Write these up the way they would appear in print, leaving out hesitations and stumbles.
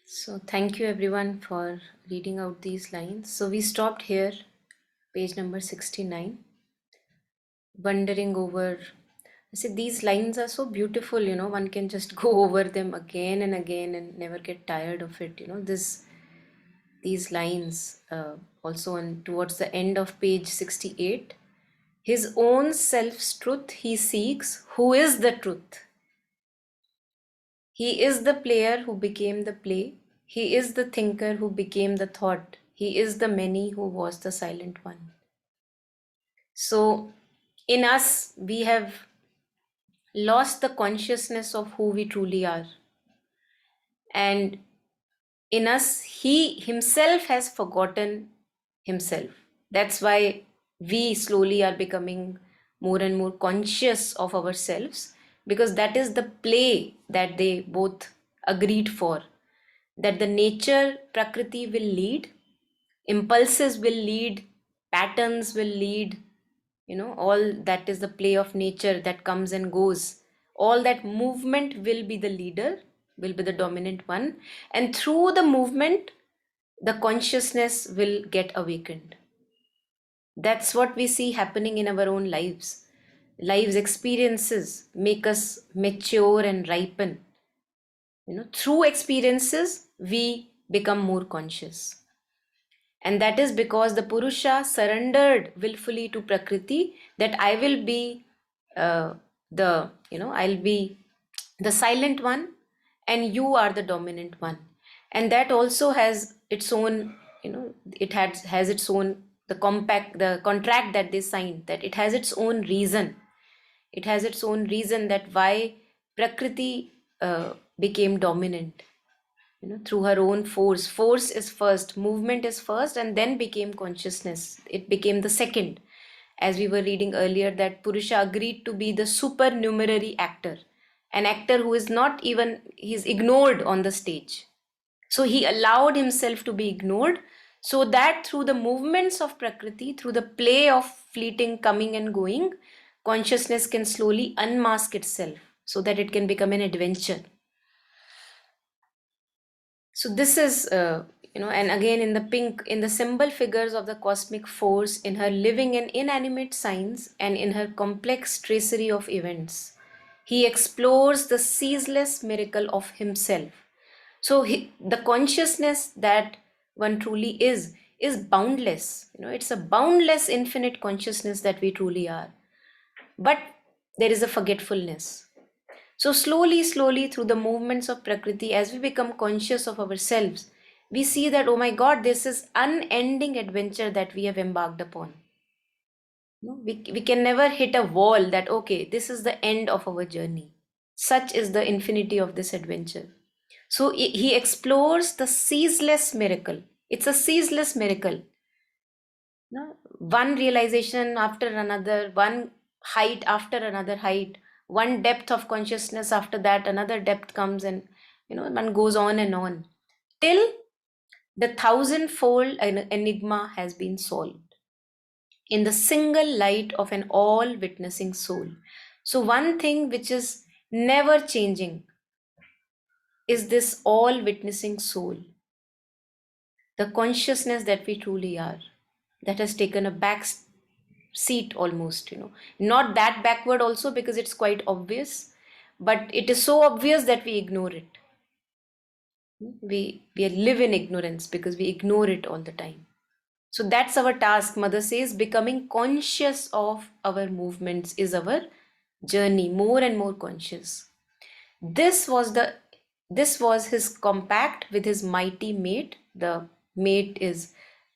So thank you everyone for reading out these lines. So we stopped here, page number 69, wondering over. I said these lines are so beautiful, one can just go over them again and again and never get tired of it. These lines also on towards the end of page 68. His own self's truth he seeks, who is the truth. He is the player who became the play. He is the thinker who became the thought. He is the many who was the silent one. So, in us, we have lost the consciousness of who we truly are. And in us, he himself has forgotten himself. That's why we slowly are becoming more and more conscious of ourselves, because that is the play that they both agreed for, that the nature prakriti will lead, impulses will lead, patterns will lead, all that is the play of nature that comes and goes. All that movement will be the leader, will be the dominant one, and through the movement the consciousness will get awakened. That's what we see happening in our own lives. Life's experiences make us mature and ripen. Through experiences we become more conscious. And that is because the Purusha surrendered willfully to Prakriti, that I will be I'll be the silent one and you are the dominant one. And that also has its own, has its own, the contract that they signed, that it has its own reason. It has its own reason that why Prakriti became dominant, through her own force is first, movement is first, and then became consciousness, it became the second. As we were reading earlier, that Purusha agreed to be the supernumerary actor, an actor who is not even, he's ignored on the stage. So he allowed himself to be ignored, so that through the movements of Prakriti, through the play of fleeting coming and going, consciousness can slowly unmask itself, so that it can become an adventure. So this is, and again in the pink, in the symbol figures of the cosmic force, in her living and inanimate signs, and in her complex tracery of events, he explores the ceaseless miracle of himself. So the consciousness that one truly is boundless. It's a boundless, infinite consciousness that we truly are. But there is a forgetfulness. So slowly through the movements of Prakriti, as we become conscious of ourselves, we see that, oh my God, this is unending adventure that we have embarked upon. We can never hit a wall that, okay, this is the end of our journey. Such is the infinity of this adventure. So he explores the ceaseless miracle. It's a ceaseless miracle. One realization after another, one height after another height, one depth of consciousness after that, another depth comes, and one goes on and on till the thousandfold enigma has been solved in the single light of an all witnessing soul. So, one thing which is never changing is this all witnessing soul, the consciousness that we truly are, that has taken a back seat almost, not that backward also, because it's quite obvious, but it is so obvious that we ignore it. We live in ignorance because we ignore it all the time. So that's our task. Mother says becoming conscious of our movements is our journey, more and more conscious. This was his compact with his mighty mate. The mate is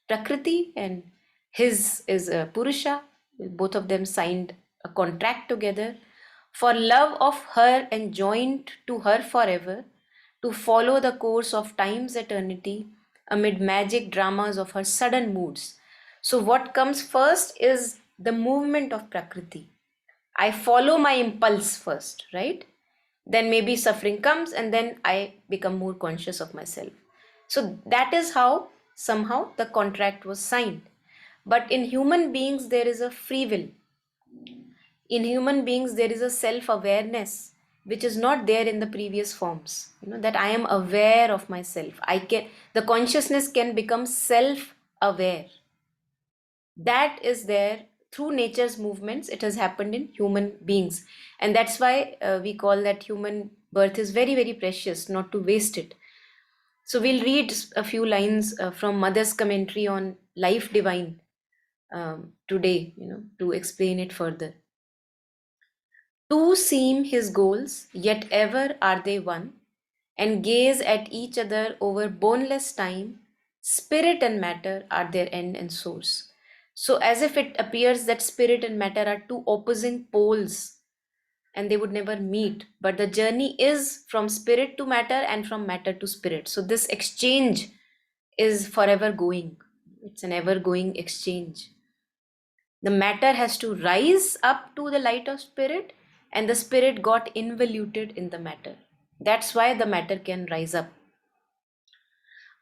Prakriti and his is Purusha. Both of them signed a contract together for love of her and joined to her forever, to follow the course of time's eternity amid magic dramas of her sudden moods. So what comes first is the movement of Prakriti. I follow my impulse first, right? Then maybe suffering comes, and then I become more conscious of myself. So that is how somehow the contract was signed. But in human beings, there is a free will. In human beings, there is a self awareness which is not there in the previous forms. That I am aware of myself. The consciousness can become self-aware. That is there through nature's movements. It has happened in human beings. And that's why we call that human birth is very, very precious, not to waste it. So we'll read a few lines from Mother's commentary on Life Divine today, to explain it further. Two seem his goals, yet ever are they one, and gaze at each other over boneless time. Spirit and matter are their end and source. So, as if it appears that spirit and matter are two opposing poles and they would never meet, but the journey is from spirit to matter and from matter to spirit. So, this exchange is forever going, it's an ever going exchange. The matter has to rise up to the light of spirit, and the spirit got involuted in the matter. That's why the matter can rise up.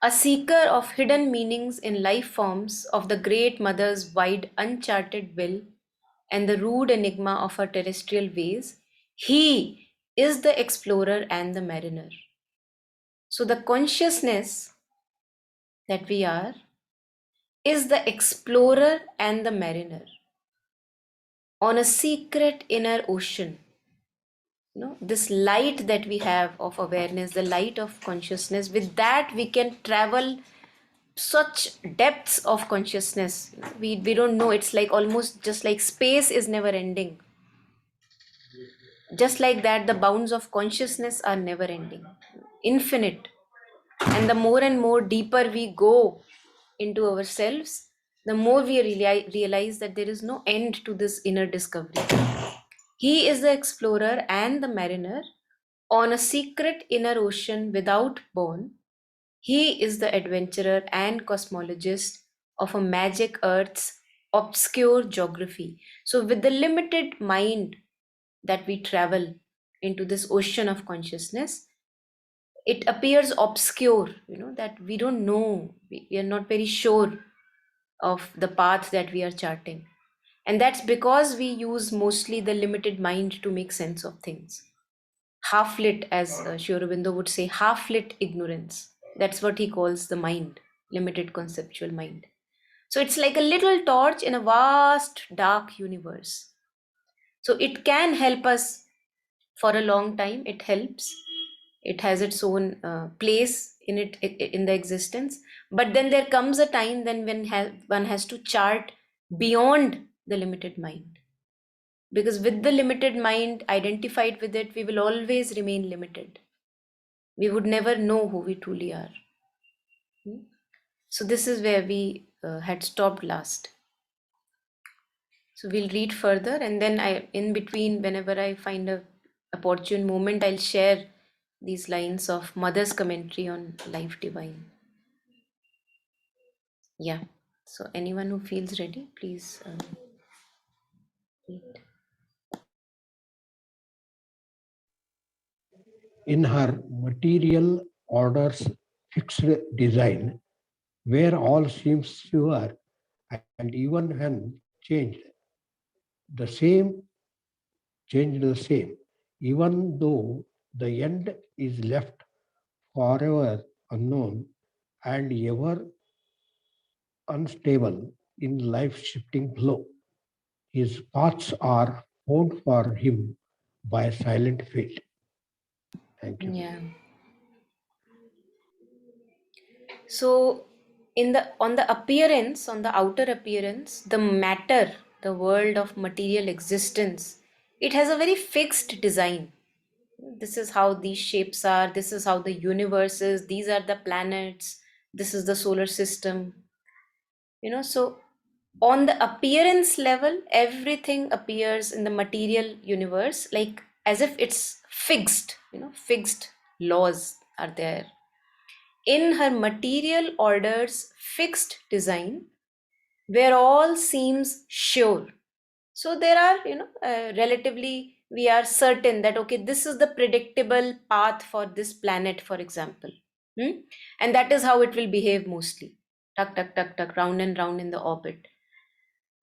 A seeker of hidden meanings in life forms of the great mother's wide uncharted will and the rude enigma of her terrestrial ways, he is the explorer and the mariner. So the consciousness that we are is the explorer and the mariner on a secret inner ocean. This light that we have of awareness, the light of consciousness, with that we can travel such depths of consciousness. We don't know. It's like almost just like space is never ending. Just like that, the bounds of consciousness are never ending, infinite. And the more and more deeper we go into ourselves, the more we realize that there is no end to this inner discovery. He is the explorer and the mariner on a secret inner ocean without bourne. He is the adventurer and cosmologist of a magic earth's obscure geography. So, with the limited mind that we travel into this ocean of consciousness, it appears obscure, that we don't know, we are not very sure of the path that we are charting. And that's because we use mostly the limited mind to make sense of things. Half lit, as Sri Aurobindo would say, half lit ignorance. That's what he calls the mind, limited conceptual mind. So it's like a little torch in a vast dark universe. So it can help us for a long time. It helps. It has its own place in the existence. But then there comes a time then when one has to chart beyond the limited mind. Because with the limited mind identified with it, we will always remain limited. We would never know who we truly are. So this is where we had stopped last. So we'll read further, and then in between, whenever I find a opportune moment, I'll share these lines of Mother's commentary on Life Divine. Yeah. So anyone who feels ready, please read. In her material order's fixed design, where all seems sure and even when the same changed the same, even though the end is left forever unknown and ever unstable in life's shifting flow. His paths are found for him by silent fate. Thank you. Yeah. So on the appearance, on the outer appearance, the matter, the world of material existence, it has a very fixed design. This is how these shapes are, this is how the universe is, these are the planets, this is the solar system. So on the appearance level, everything appears in the material universe like as if it's fixed, fixed laws are there. In her material order's fixed design, where all seems sure. So there are, relatively, we are certain that, okay, this is the predictable path for this planet, for example. And that is how it will behave mostly. Tuck, tuck, tuck, tuck, round and round in the orbit.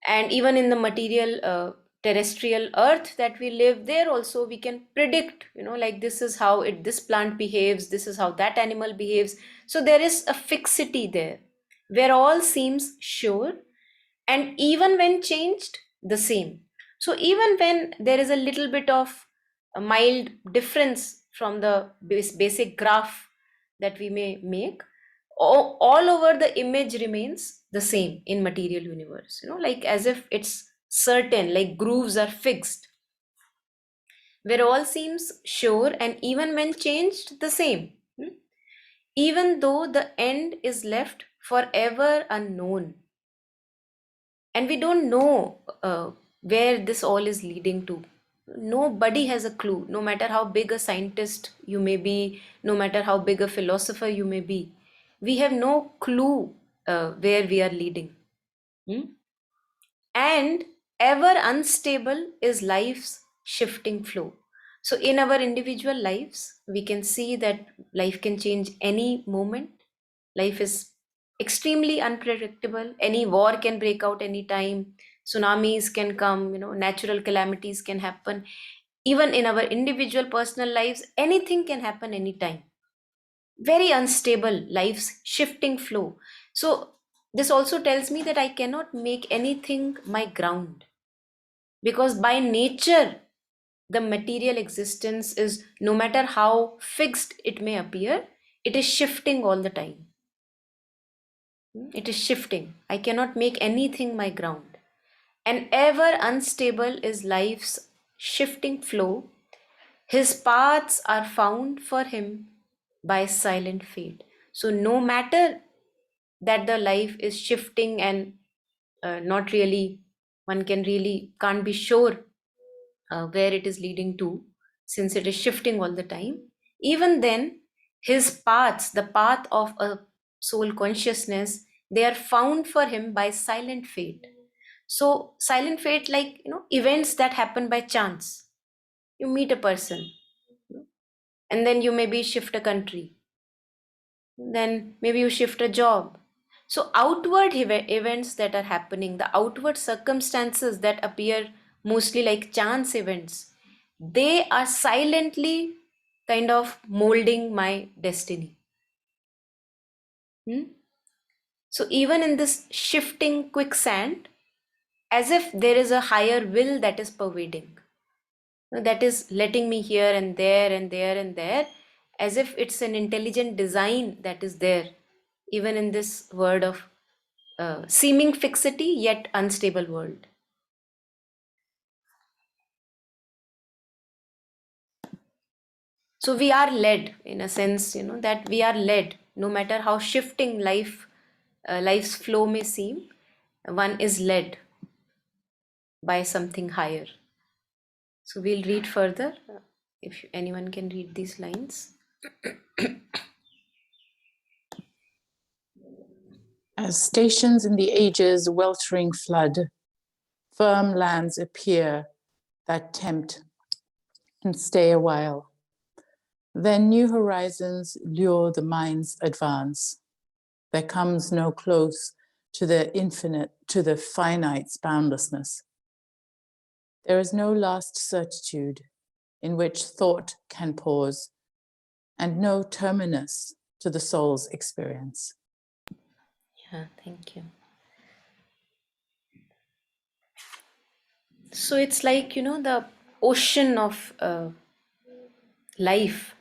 And even in the material terrestrial earth that we live, there also we can predict, like this is how this plant behaves, this is how that animal behaves. So there is a fixity there where all seems sure, and even when changed, the same. So even when there is a little bit of a mild difference from the basic graph that we may make, all over the image remains the same in material universe, like as if it's certain, like grooves are fixed, where all seems sure, and even when changed, the same. Even though the end is left forever unknown, and we don't know where this all is leading to. Nobody has a clue, no matter how big a scientist you may be, no matter how big a philosopher you may be. We have no clue where we are leading. Hmm? And ever unstable is life's shifting flow. So in our individual lives, we can see that life can change any moment. Life is extremely unpredictable. Any war can break out anytime. Tsunamis can come, natural calamities can happen. Even in our individual personal lives, anything can happen anytime. Very unstable, life's shifting flow. So this also tells me that I cannot make anything my ground, because by nature the material existence is, no matter how fixed it may appear, it is shifting all the time. It is shifting. I cannot make anything my ground. And ever unstable is life's shifting flow. His paths are found for him by silent fate. So no matter that the life is shifting and not really, one can't be sure where it is leading to, since it is shifting all the time. Even then, his paths, the path of a soul consciousness, they are found for him by silent fate. So silent fate, like, events that happen by chance. You meet a person, and then you maybe shift a country, then maybe you shift a job. So outward events that are happening, the outward circumstances that appear mostly like chance events, they are silently kind of molding my destiny. Hmm? So even in this shifting quicksand, as if there is a higher will that is pervading, that is letting me here and there and there and there, as if it's an intelligent design that is there, even in this world of seeming fixity yet unstable world. So we are led, in a sense, that we are led, no matter how shifting life's flow may seem, one is led by something higher. So we'll read further, if anyone can read these lines. As stations in the age's weltering flood, firm lands appear that tempt and stay a while. Then new horizons lure the mind's advance. There comes no close to the infinite, to the finite's boundlessness. There is no last certitude in which thought can pause, and no terminus to the soul's experience. Yeah, thank you. So it's like, the ocean of life.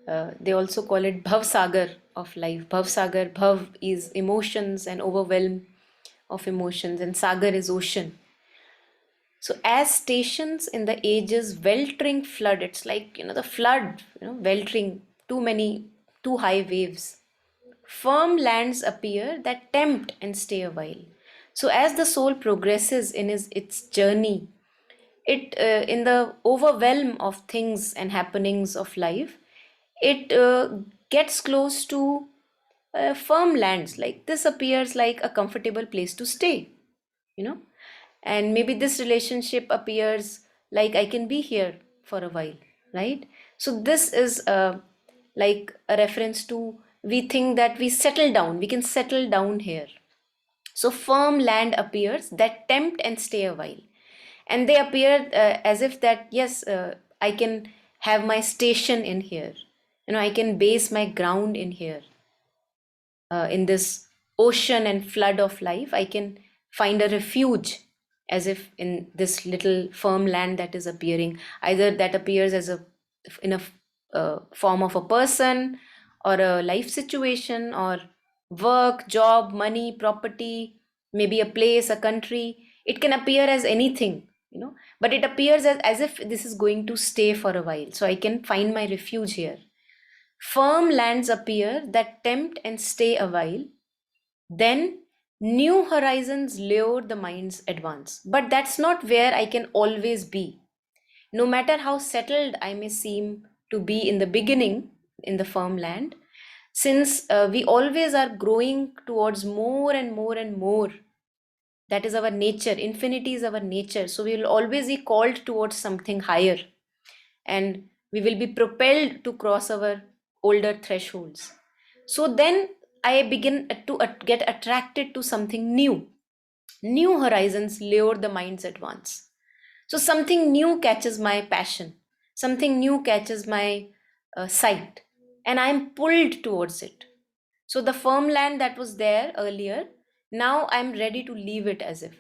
They also call it bhav sagar of life. Bhav sagar, bhav is emotions and overwhelm of emotions, and sagar is ocean. So as stations in the ages weltering flood, it's like, the flood, weltering, too high waves. Firm lands appear that tempt and stay a while. So as the soul progresses in its journey, it in the overwhelm of things and happenings of life, it gets close to firm lands. Like this appears like a comfortable place to stay, you know and maybe this relationship appears like I can be here for a while, right? So this is like a reference to, we think that we can settle down here. So firm land appears that tempt and stay a while. and they appear as if that, yes, I can have my station in here, I can base my ground in here, in this ocean and flood of life. I can find a refuge, as if in this little firm land that is appearing, either that appears as a in a form of a person, or a life situation, or work, job, money, property, maybe a place, a country. It can appear as anything, but it appears as if this is going to stay for a while, so I can find my refuge here. Firm lands appear that tempt and stay a while, then new horizons lure the mind's advance. But that's not where I can always be. No matter how settled I may seem to be in the beginning in the firm land, since we always are growing towards more and more and more. That is our nature. Infinity is our nature. So we will always be called towards something higher, and we will be propelled to cross our older thresholds. So then I begin to get attracted to something new. New horizons lure the mind's advance. So something new catches my passion, something new catches my sight, and I am pulled towards it. So the firm land that was there earlier, now I'm ready to leave it, as if.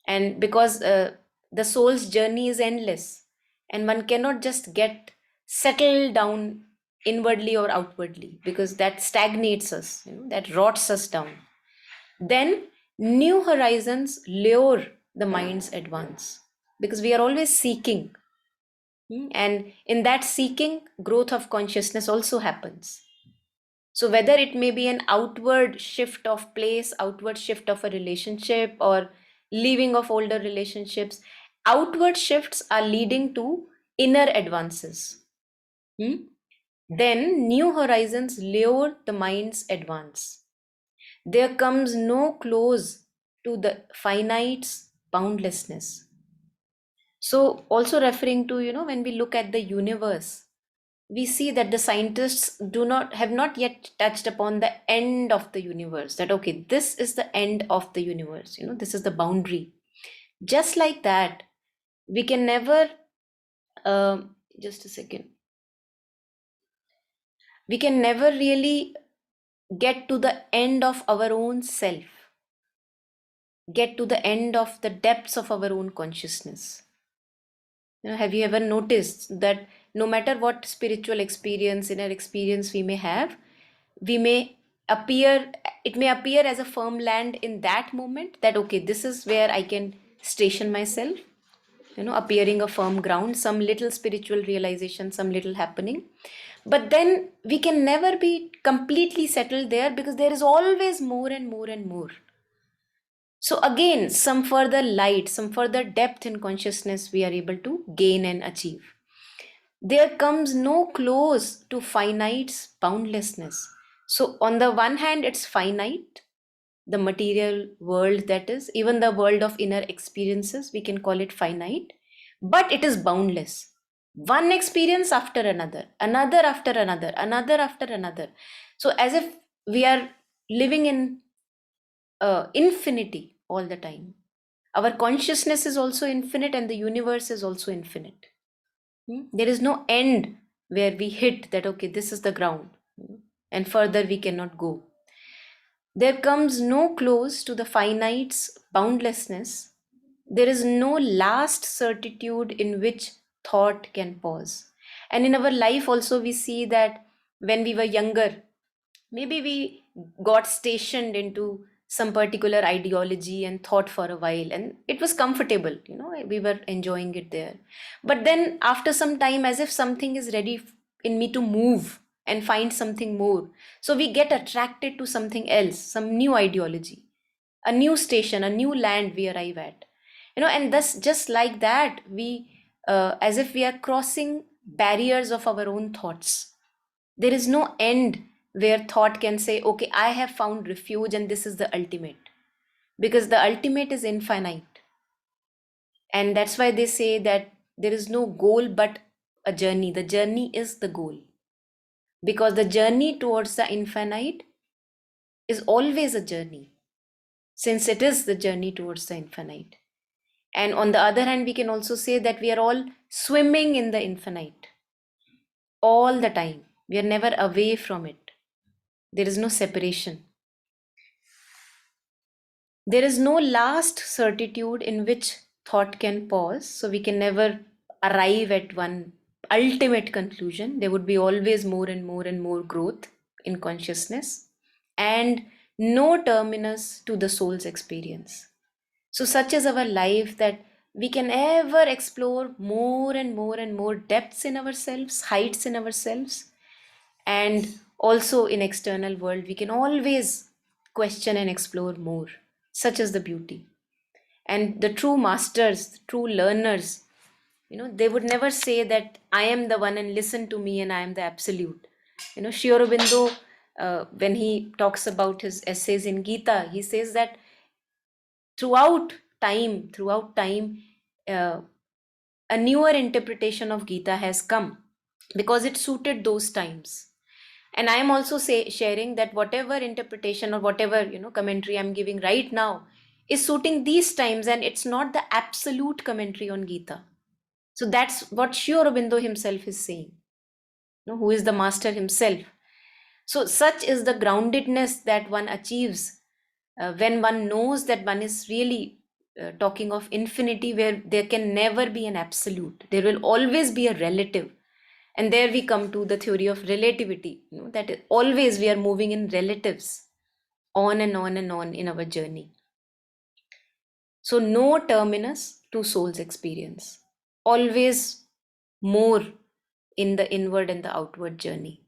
And because the soul's journey is endless, and one cannot just get settled down inwardly or outwardly, because that stagnates us, that rots us down. Then new horizons lure the mind's advance, because we are always seeking. And in that seeking, growth of consciousness also happens. So whether it may be an outward shift of place, outward shift of a relationship, or leaving of older relationships, outward shifts are leading to inner advances. Then new horizons lure the mind's advance. There comes no close to the finite's boundlessness. So also referring to, when we look at the universe, we see that the scientists have not yet touched upon the end of the universe, that okay, this is the end of the universe, this is the boundary. Just like that, we can never just a second, we can never really get to the end of our own self, get to the end of the depths of our own consciousness. Have you ever noticed that no matter what spiritual experience, inner experience we may have, we may appear, it may appear as a firm land in that moment, that okay, this is where I can station myself, appearing a firm ground, some little spiritual realization, some little happening. But then we can never be completely settled there, because there is always more and more and more. So again, some further light, some further depth in consciousness we are able to gain and achieve. There comes no close to finite's boundlessness. So on the one hand, it's finite, the material world, that is, even the world of inner experiences, we can call it finite, but it is boundless. One experience after another, another after another, another after another. So as if we are living in infinity all the time. Our consciousness is also infinite, and the universe is also infinite. There is no end where we hit that, okay, this is the ground, and further we cannot go. There comes no close to the finite's boundlessness. There is no last certitude in which thought can pause. And in our life also, we see that when we were younger, maybe we got stationed into some particular ideology and thought for a while, and it was comfortable, we were enjoying it there. But then after some time, as if something is ready in me to move and find something more, so we get attracted to something else, some new ideology, a new station, a new land we arrive at, and thus just like that, we as if we are crossing barriers of our own thoughts. There is no end where thought can say, okay, I have found refuge and this is the ultimate, because the ultimate is infinite. And that's why they say that there is no goal but a journey. The journey is the goal, because the journey towards the infinite is always a journey, since it is the journey towards the infinite. And on the other hand, we can also say that we are all swimming in the infinite all the time. We are never away from it. There is no separation. There is no last certitude in which thought can pause, so we can never arrive at one ultimate conclusion. There would be always more and more and more growth in consciousness, and no terminus to the soul's experience. So, such is our life that we can ever explore more and more and more depths in ourselves, heights in ourselves, and also in external world we can always question and explore more. Such is the beauty. And the true masters, the true learners, they would never say that I am the one and listen to me and I am the absolute. Sri Aurobindo, when he talks about his essays in Gita, he says that throughout time, uh, a newer interpretation of Gita has come because it suited those times. And I am also sharing that whatever interpretation or whatever commentary I'm giving right now is suiting these times, and it's not the absolute commentary on Gita. So that's what Sri Aurobindo himself is saying, who is the master himself. So such is the groundedness that one achieves when one knows that one is really talking of infinity, where there can never be an absolute. There will always be a relative. And there we come to the theory of relativity, that always we are moving in relatives, on and on and on in our journey. So no terminus to soul's experience, always more in the inward and the outward journey.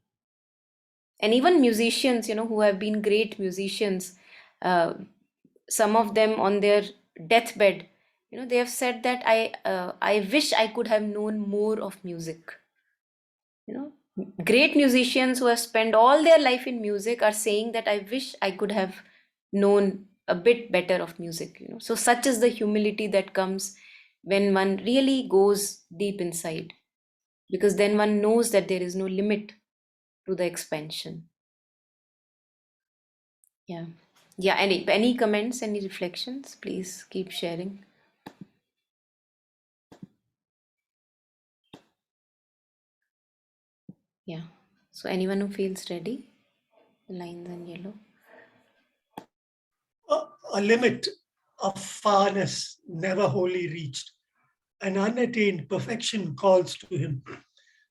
And even musicians, who have been great musicians, some of them on their deathbed, they have said that I wish I could have known more of music. Great musicians who have spent all their life in music are saying that I wish I could have known a bit better of music. So such is the humility that comes when one really goes deep inside, because then one knows that there is no limit to the expansion. Yeah. Any comments, any reflections? Please keep sharing. Yeah. So anyone who feels ready, the lines in yellow. A limit of farness never wholly reached. An unattained perfection calls to him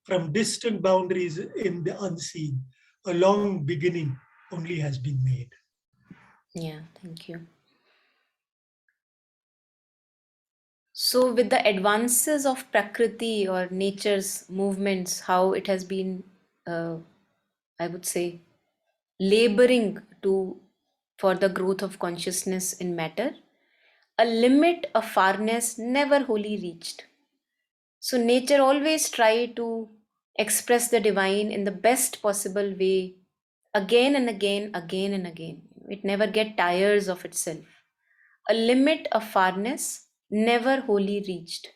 from distant boundaries in the unseen. A long beginning only has been made. Yeah, thank you. So with the advances of Prakriti or nature's movements, how it has been, I would say, laboring for the growth of consciousness in matter, a limit of farness never wholly reached. So nature always try to express the divine in the best possible way, again and again, again and again. It never get tires of itself. A limit of farness never wholly reached.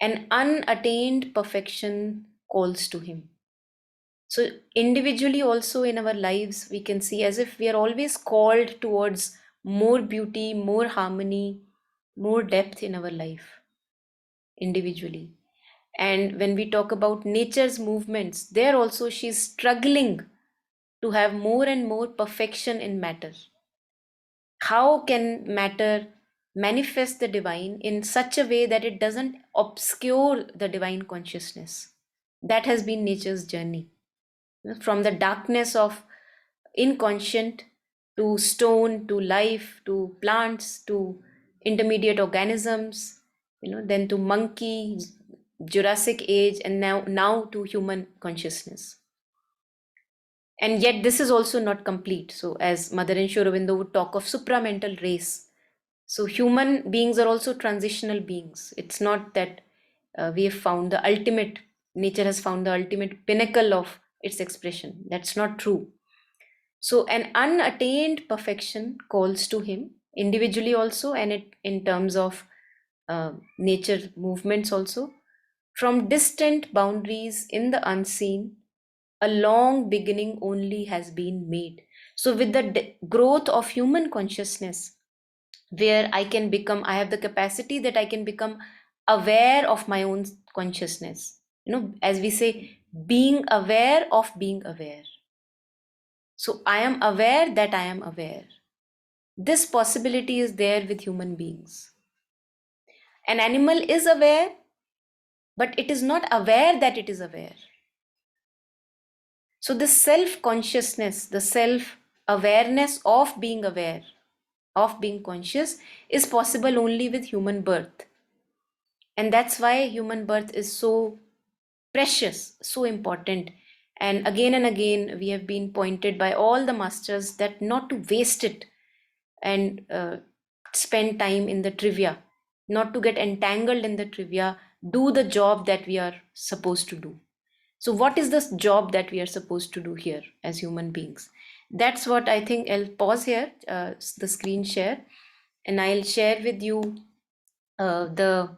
An unattained perfection calls to him. So individually also in our lives, we can see as if we are always called towards more beauty, more harmony, more depth in our life individually. And when we talk about nature's movements, there also she's struggling to have more and more perfection in matter. How can matter manifest the divine in such a way that it doesn't obscure the divine consciousness? That has been nature's journey. From the darkness of inconscient to stone to life to plants to intermediate organisms, then to monkey, Jurassic age, and now to human consciousness. And yet this is also not complete. So as Mother and Sri Aurobindo would talk of supramental race. So human beings are also transitional beings. It's not that we have found the ultimate, nature has found the ultimate pinnacle of its expression. That's not true. So an unattained perfection calls to him individually also, and in terms of nature movements also. From distant boundaries in the unseen, a long beginning only has been made. So with the growth of human consciousness, where I have the capacity that I can become aware of my own consciousness. As we say, being aware of being aware. So I am aware that I am aware. This possibility is there with human beings. An animal is aware, but it is not aware that it is aware. So the self-consciousness, the self-awareness of being aware, of being conscious, is possible only with human birth. And that's why human birth is so precious, so important. And again, we have been pointed by all the masters that not to waste it and spend time in the trivia, not to get entangled in the trivia, do the job that we are supposed to do. So what is the job that we are supposed to do here as human beings? That's what I think. I'll pause here, the screen share, and I'll share with you the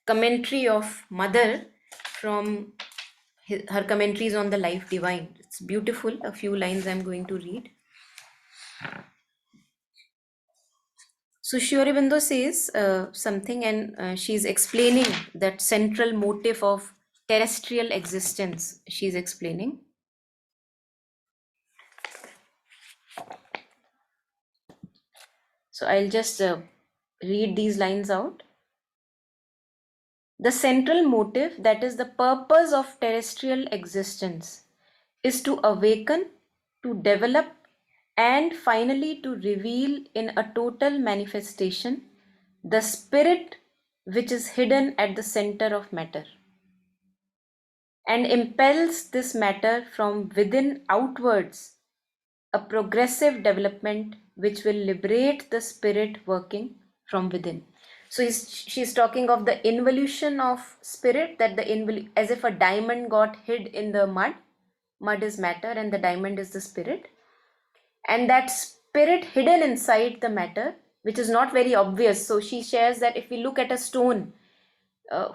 commentary of Mother from her commentaries on the Life Divine. It's beautiful. A few lines I'm going to read. So Sri Aurobindo says something, and she's explaining that central motive of terrestrial existence. She's explaining. So I'll just read these lines out. The central motive, that is the purpose of terrestrial existence, is to awaken, to develop, and finally to reveal in a total manifestation the spirit which is hidden at the center of matter and impels this matter from within outwards, a progressive development which will liberate the spirit working from within. So she's talking of the involution of spirit, that as if a diamond got hid in the mud. Mud is matter and the diamond is the spirit. And that spirit hidden inside the matter, which is not very obvious. So she shares that if we look at a stone,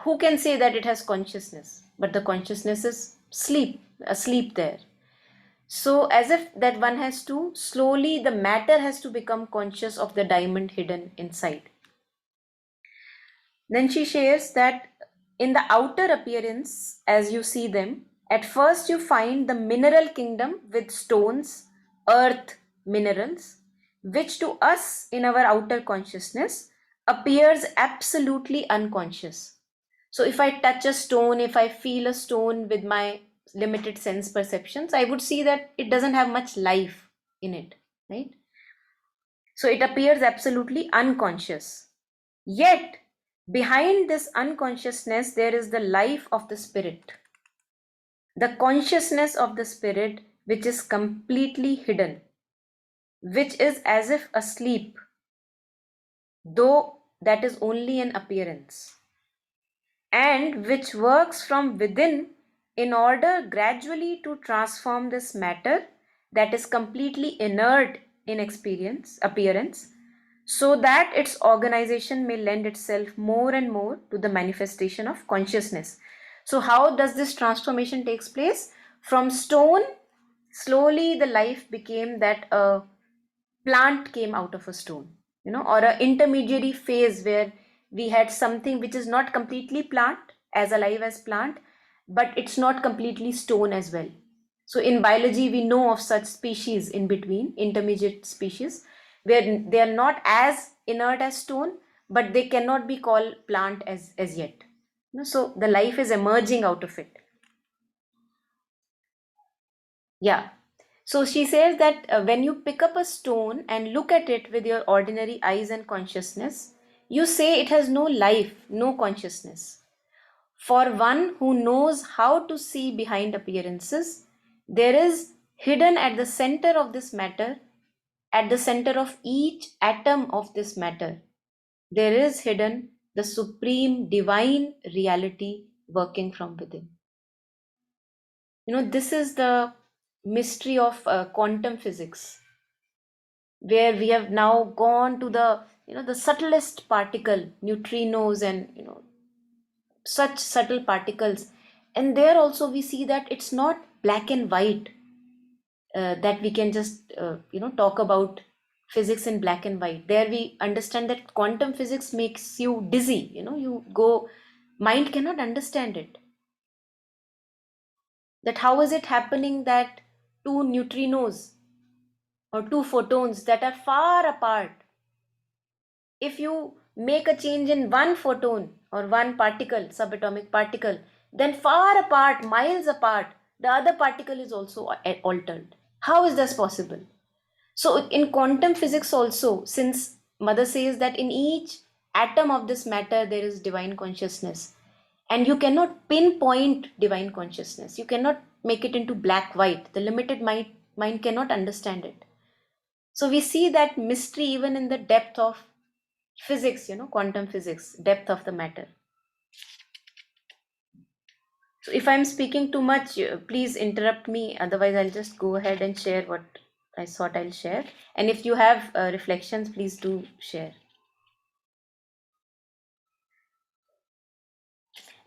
who can say that it has consciousness? But the consciousness is asleep there. So as if that one has to, slowly the matter has to become conscious of the diamond hidden inside. Then she shares that in the outer appearance, as you see them, at first you find the mineral kingdom with stones, earth, minerals, which to us in our outer consciousness appears absolutely unconscious. So if I touch a stone, if I feel a stone with my limited sense perceptions, I would see that it doesn't have much life in it, right? So it appears absolutely unconscious. Yet, behind this unconsciousness, there is the life of the spirit, the consciousness of the spirit, which is completely hidden, which is as if asleep, though that is only an appearance, and which works from within in order gradually to transform this matter that is completely inert in appearance, so that its organization may lend itself more and more to the manifestation of consciousness. So how does this transformation takes place? From stone, slowly the life became that a plant came out of a stone, or an intermediary phase where we had something which is not completely plant, as alive as plant, but it's not completely stone as well. So in biology, we know of such species in between, intermediate species, where they are not as inert as stone, but they cannot be called plant as yet. So the life is emerging out of it. Yeah. So she says that when you pick up a stone and look at it with your ordinary eyes and consciousness, you say it has no life, no consciousness. For one who knows how to see behind appearances, there is hidden at the center of this matter, at the center of each atom of this matter, there is hidden the supreme divine reality working from within. This is the mystery of quantum physics, where we have now gone to the subtlest particle, neutrinos, and such subtle particles, and there also we see that it's not black and white, that we can just talk about physics in black and white. There we understand that quantum physics makes you dizzy, you go, mind cannot understand it. That how is it happening that two neutrinos or two photons that are far apart, if you make a change in one photon or one particle, subatomic particle, then far apart, miles apart, the other particle is also altered. How is this possible? So in quantum physics also, since Mother says that in each atom of this matter there is divine consciousness, and you cannot pinpoint divine consciousness, you cannot make it into black white, the limited mind cannot understand it. So we see that mystery even in the depth of physics, quantum physics, depth of the matter. So if I'm speaking too much, please interrupt me, otherwise I'll just go ahead and share what I thought I'll share. And if you have reflections, please do share.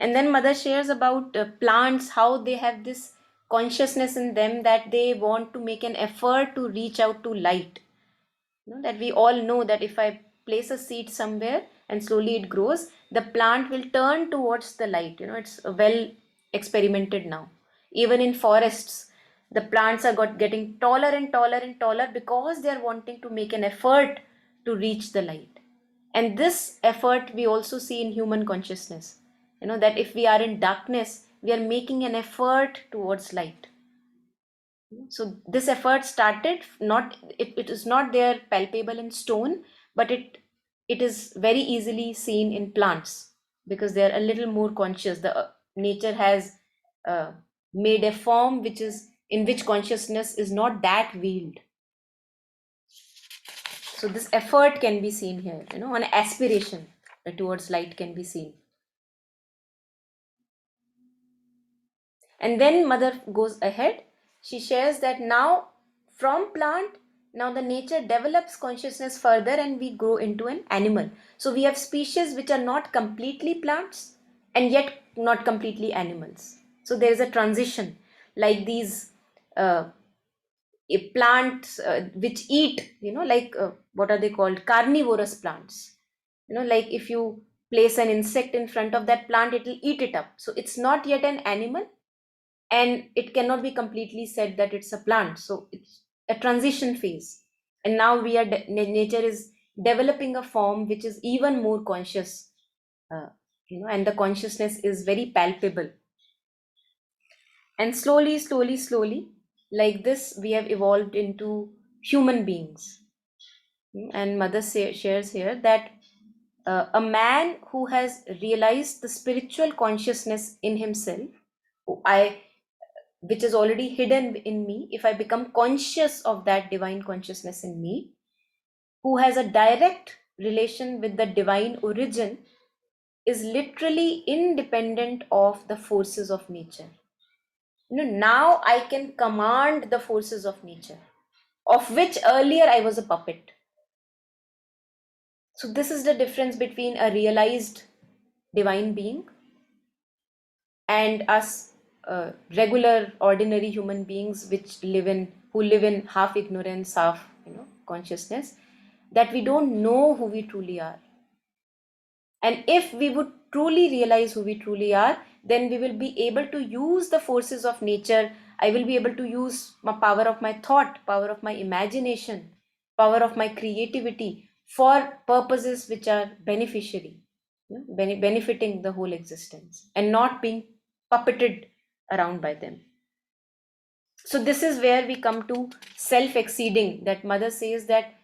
And then Mother shares about plants, how they have this consciousness in them that they want to make an effort to reach out to light. That we all know that if I place a seed somewhere and slowly it grows, the plant will turn towards the light. It's well experimented now. Even in forests, the plants are getting taller and taller and taller because they are wanting to make an effort to reach the light. And this effort we also see in human consciousness. That if we are in darkness, we are making an effort towards light. So this effort started, not it is not there palpable in stone, but it is very easily seen in plants because they are a little more conscious. The nature has made a form which is in which consciousness is not that veiled. So this effort can be seen here, an aspiration towards light can be seen. And then Mother goes ahead. She shares that now from plant, now the nature develops consciousness further and we grow into an animal. So we have species which are not completely plants and yet not completely animals. So there is a transition, like these plants which eat, what are they called? Carnivorous plants. Like if you place an insect in front of that plant, it will eat it up. So it's not yet an animal, and it cannot be completely said that it's a plant. So it's a transition phase, and now we are nature is developing a form which is even more conscious, and the consciousness is very palpable. And slowly, like this, we have evolved into human beings. And Mother shares here that a man who has realized the spiritual consciousness in himself, I which is already hidden in me, if I become conscious of that divine consciousness in me, who has a direct relation with the divine origin, is literally independent of the forces of nature. Now I can command the forces of nature, of which earlier I was a puppet. So this is the difference between a realized divine being and us regular ordinary human beings who live in half ignorance, half consciousness, that we don't know who we truly are. And if we would truly realize who we truly are, then we will be able to use the forces of nature. I will be able to use my power of my thought, power of my imagination, power of my creativity for purposes which are beneficiary, benefiting the whole existence and not being puppeted around by them. So this is where we come to self-exceeding, that Mother says that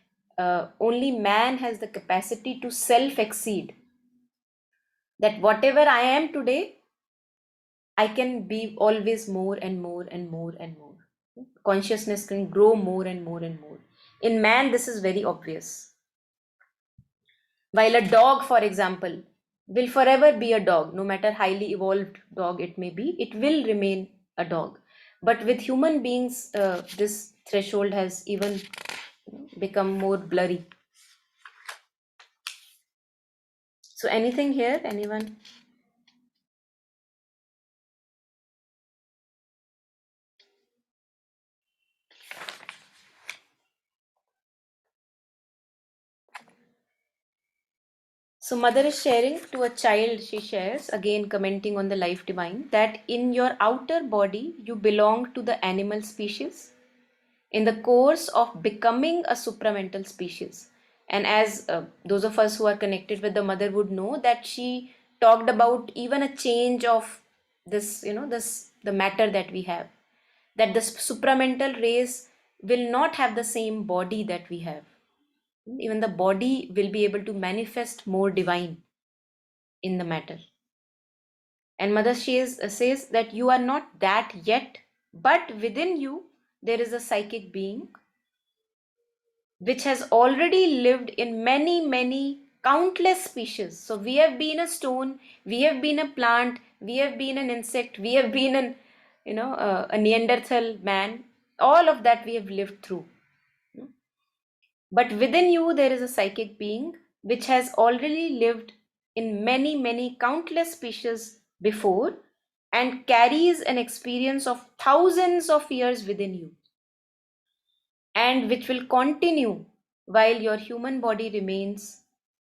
only man has the capacity to self-exceed. That whatever I am today, I can be always more and more and more and more. Consciousness can grow more and more and more. In man, this is very obvious. While a dog, for example, will forever be a dog, no matter highly evolved dog it may be, it will remain a dog. But with human beings, this threshold has even become more blurry. So anything here, anyone? So mother is sharing to a child, she shares, again commenting on the life divine, that in your outer body you belong to the animal species in the course of becoming a supramental species. And as those of us who are connected with the mother would know, that she talked about even a change of this, the matter that we have, that the supramental race will not have the same body that we have. Even the body will be able to manifest more divine in the matter. And mother says that you are not that yet, but within you there is a psychic being which has already lived in many, many countless species. So we have been a stone, we have been a plant, we have been an insect, we have been a Neanderthal man. All of that we have lived through. But within you there is a psychic being which has already lived in many, many countless species before and carries an experience of thousands of years within you, and which will continue while your human body remains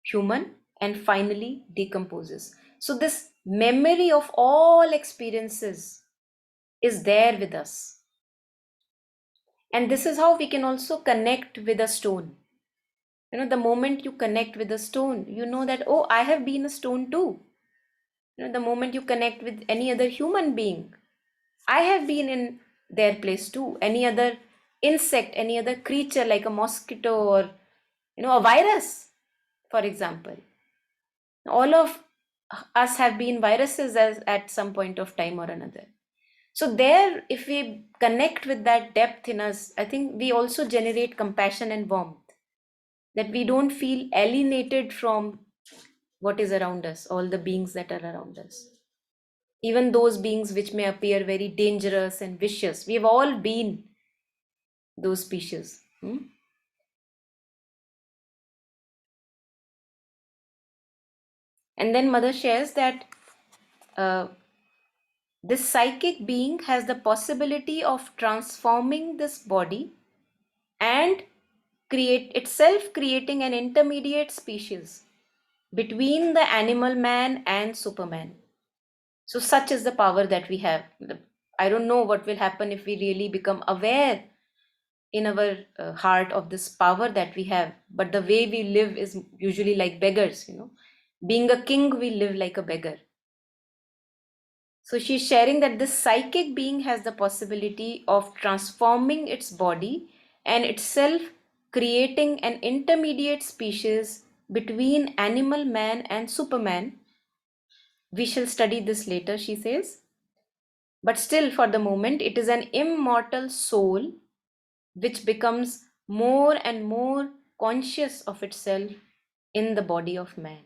human and finally decomposes. So, this memory of all experiences is there with us. And this is how we can also connect with a stone. The moment you connect with a stone, you know that, oh, I have been a stone too. The moment you connect with any other human being, I have been in their place too. Any other insect, any other creature like a mosquito or a virus, for example. All of us have been viruses at some point of time or another. So there, if we connect with that depth in us, I think we also generate compassion and warmth, that we don't feel alienated from what is around us, all the beings that are around us. Even those beings which may appear very dangerous and vicious, we have all been those species. And then mother shares that this psychic being has the possibility of transforming this body and creating an intermediate species between the animal man and superman. So such is the power that we have. I don't know what will happen if we really become aware in our heart of this power that we have, but the way we live is usually like beggars. Being a king, we live like a beggar. So she's sharing that this psychic being has the possibility of transforming its body and itself creating an intermediate species between animal man and superman. We shall study this later, she says. But still, for the moment, it is an immortal soul which becomes more and more conscious of itself in the body of man.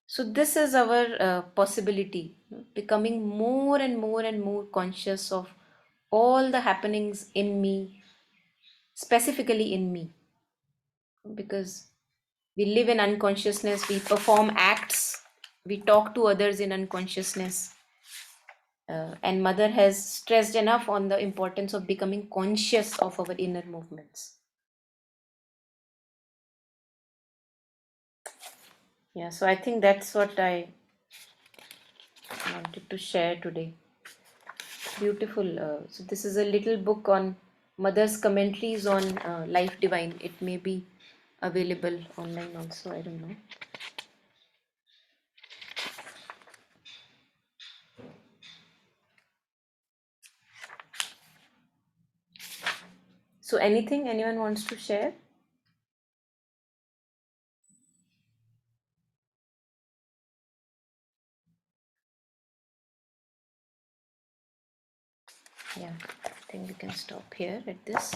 So this is our possibility, becoming more and more and more conscious of all the happenings in me, specifically in me. Because we live in unconsciousness, we perform acts, we talk to others in unconsciousness. And mother has stressed enough on the importance of becoming conscious of our inner movements. Yeah, so I think that's what I wanted to share today. Beautiful. So this is a little book on mother's commentaries on life divine. It may be available online also, I don't know. So anything anyone wants to share? Yeah, I think we can stop here at this.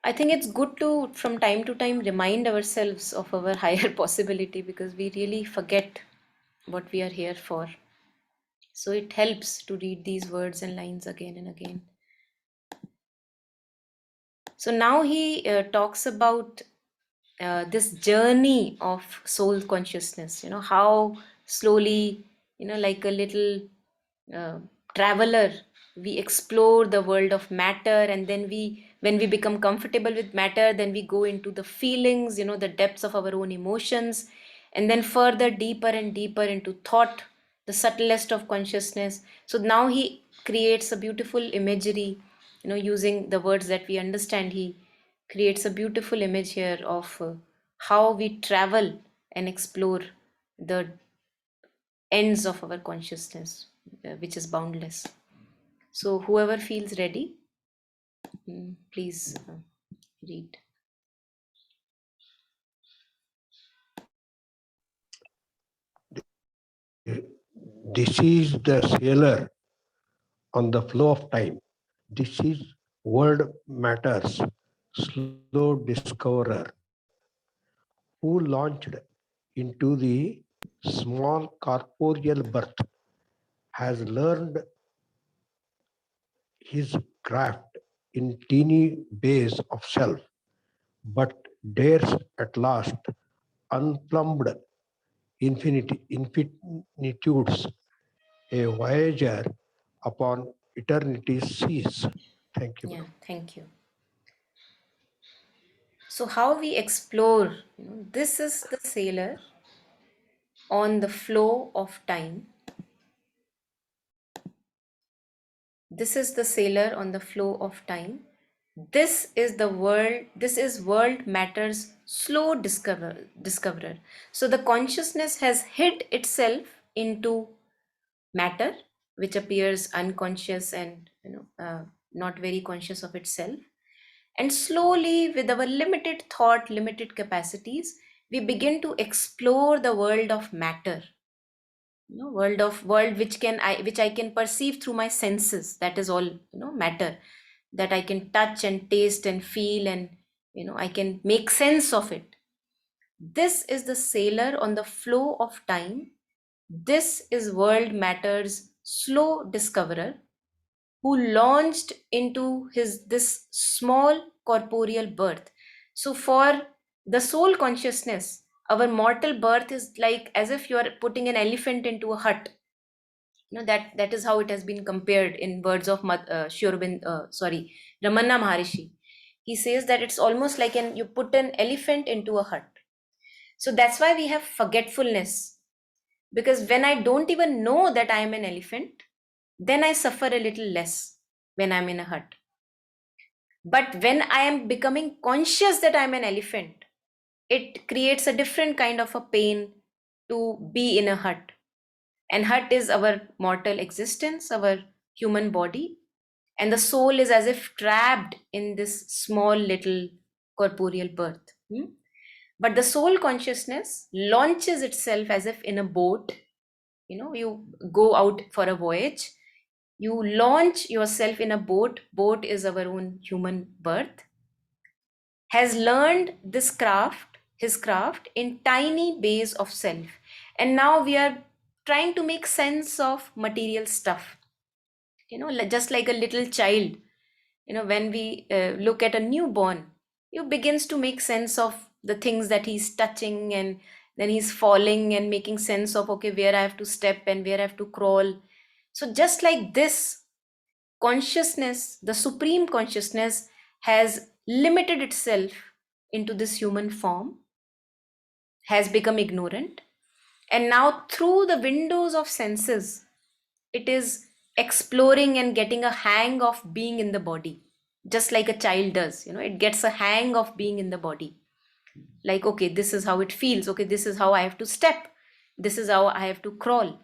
I think it's good to, from time to time, remind ourselves of our higher possibility, because we really forget what we are here for. So it helps to read these words and lines again and again. So now he talks about this journey of soul consciousness, how slowly, like a little traveler, we explore the world of matter, and then we When we become comfortable with matter, then we go into the feelings, the depths of our own emotions, and then further deeper and deeper into thought, the subtlest of consciousness. So now he creates a beautiful imagery, using the words that we understand. He creates a beautiful image here of how we travel and explore the ends of our consciousness, which is boundless. So whoever feels ready, please read. This is the sailor on the flow of time. This is world matters, slow discoverer, who launched into the small corporeal birth, has learned his craft in teeny bays of self, but dares at last unplumbed infinitudes, a voyager upon eternity's seas. Thank you. Yeah, thank you. So how we explore, this is the sailor on the flow of time. This is the sailor on the flow of time. This is the world, this is world matter's slow discoverer. So the consciousness has hid itself into matter, which appears unconscious and not very conscious of itself. And slowly, with our limited thought, limited capacities, we begin to explore the world of matter, world which I can perceive through my senses. That is all, matter, that I can touch and taste and feel, and I can make sense of it. This is the sailor on the flow of time. This is world matter's slow discoverer, who launched into this small corporeal birth. So for the soul consciousness, our mortal birth is like as if you are putting an elephant into a hut. That is how it has been compared in words of Ramana Maharishi. He says that it's almost like you put an elephant into a hut. So that's why we have forgetfulness, because when I don't even know that I am an elephant, then I suffer a little less when I'm in a hut. But when I am becoming conscious that I'm an elephant, it creates a different kind of a pain to be in a hut. And hut is our mortal existence, our human body. And the soul is as if trapped in this small little corporeal birth. But the soul consciousness launches itself as if in a boat. You go out for a voyage, you launch yourself in a boat. Boat is our own human birth. Has learned his craft in tiny bays of self. And now we are trying to make sense of material stuff. Just like a little child, when we look at a newborn, he begins to make sense of the things that he's touching, and then he's falling and making sense of, okay, where I have to step and where I have to crawl. So just like this, consciousness, the supreme consciousness, has limited itself into this human form, has become ignorant, and now through the windows of senses, it is exploring and getting a hang of being in the body, just like a child does. It gets a hang of being in the body, like, okay, this is how it feels, okay, this is how I have to step, this is how I have to crawl.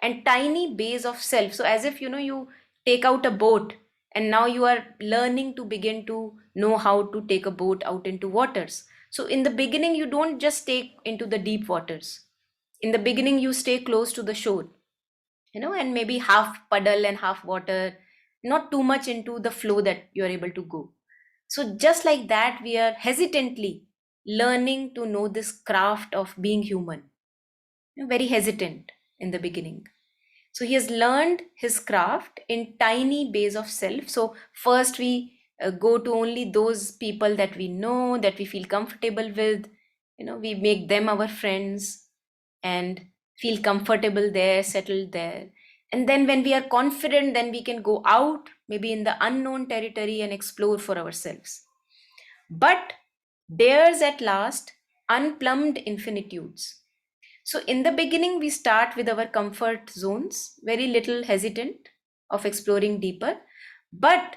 And tiny bays of self. So as if you take out a boat, and now you are learning to begin to know how to take a boat out into waters. So in the beginning, you don't just take into the deep waters. In the beginning, you stay close to the shore, and maybe half puddle and half water, not too much into the flow that you are able to go. So just like that, we are hesitantly learning to know this craft of being human. Very hesitant in the beginning. So he has learned his craft in tiny bays of self. So first we go to only those people that we know, that we feel comfortable with. We make them our friends and feel comfortable there, settled there. And then when we are confident, then we can go out maybe in the unknown territory and explore for ourselves. But dares at last unplumbed infinitudes. So in the beginning, we start with our comfort zones, very little hesitant of exploring deeper. But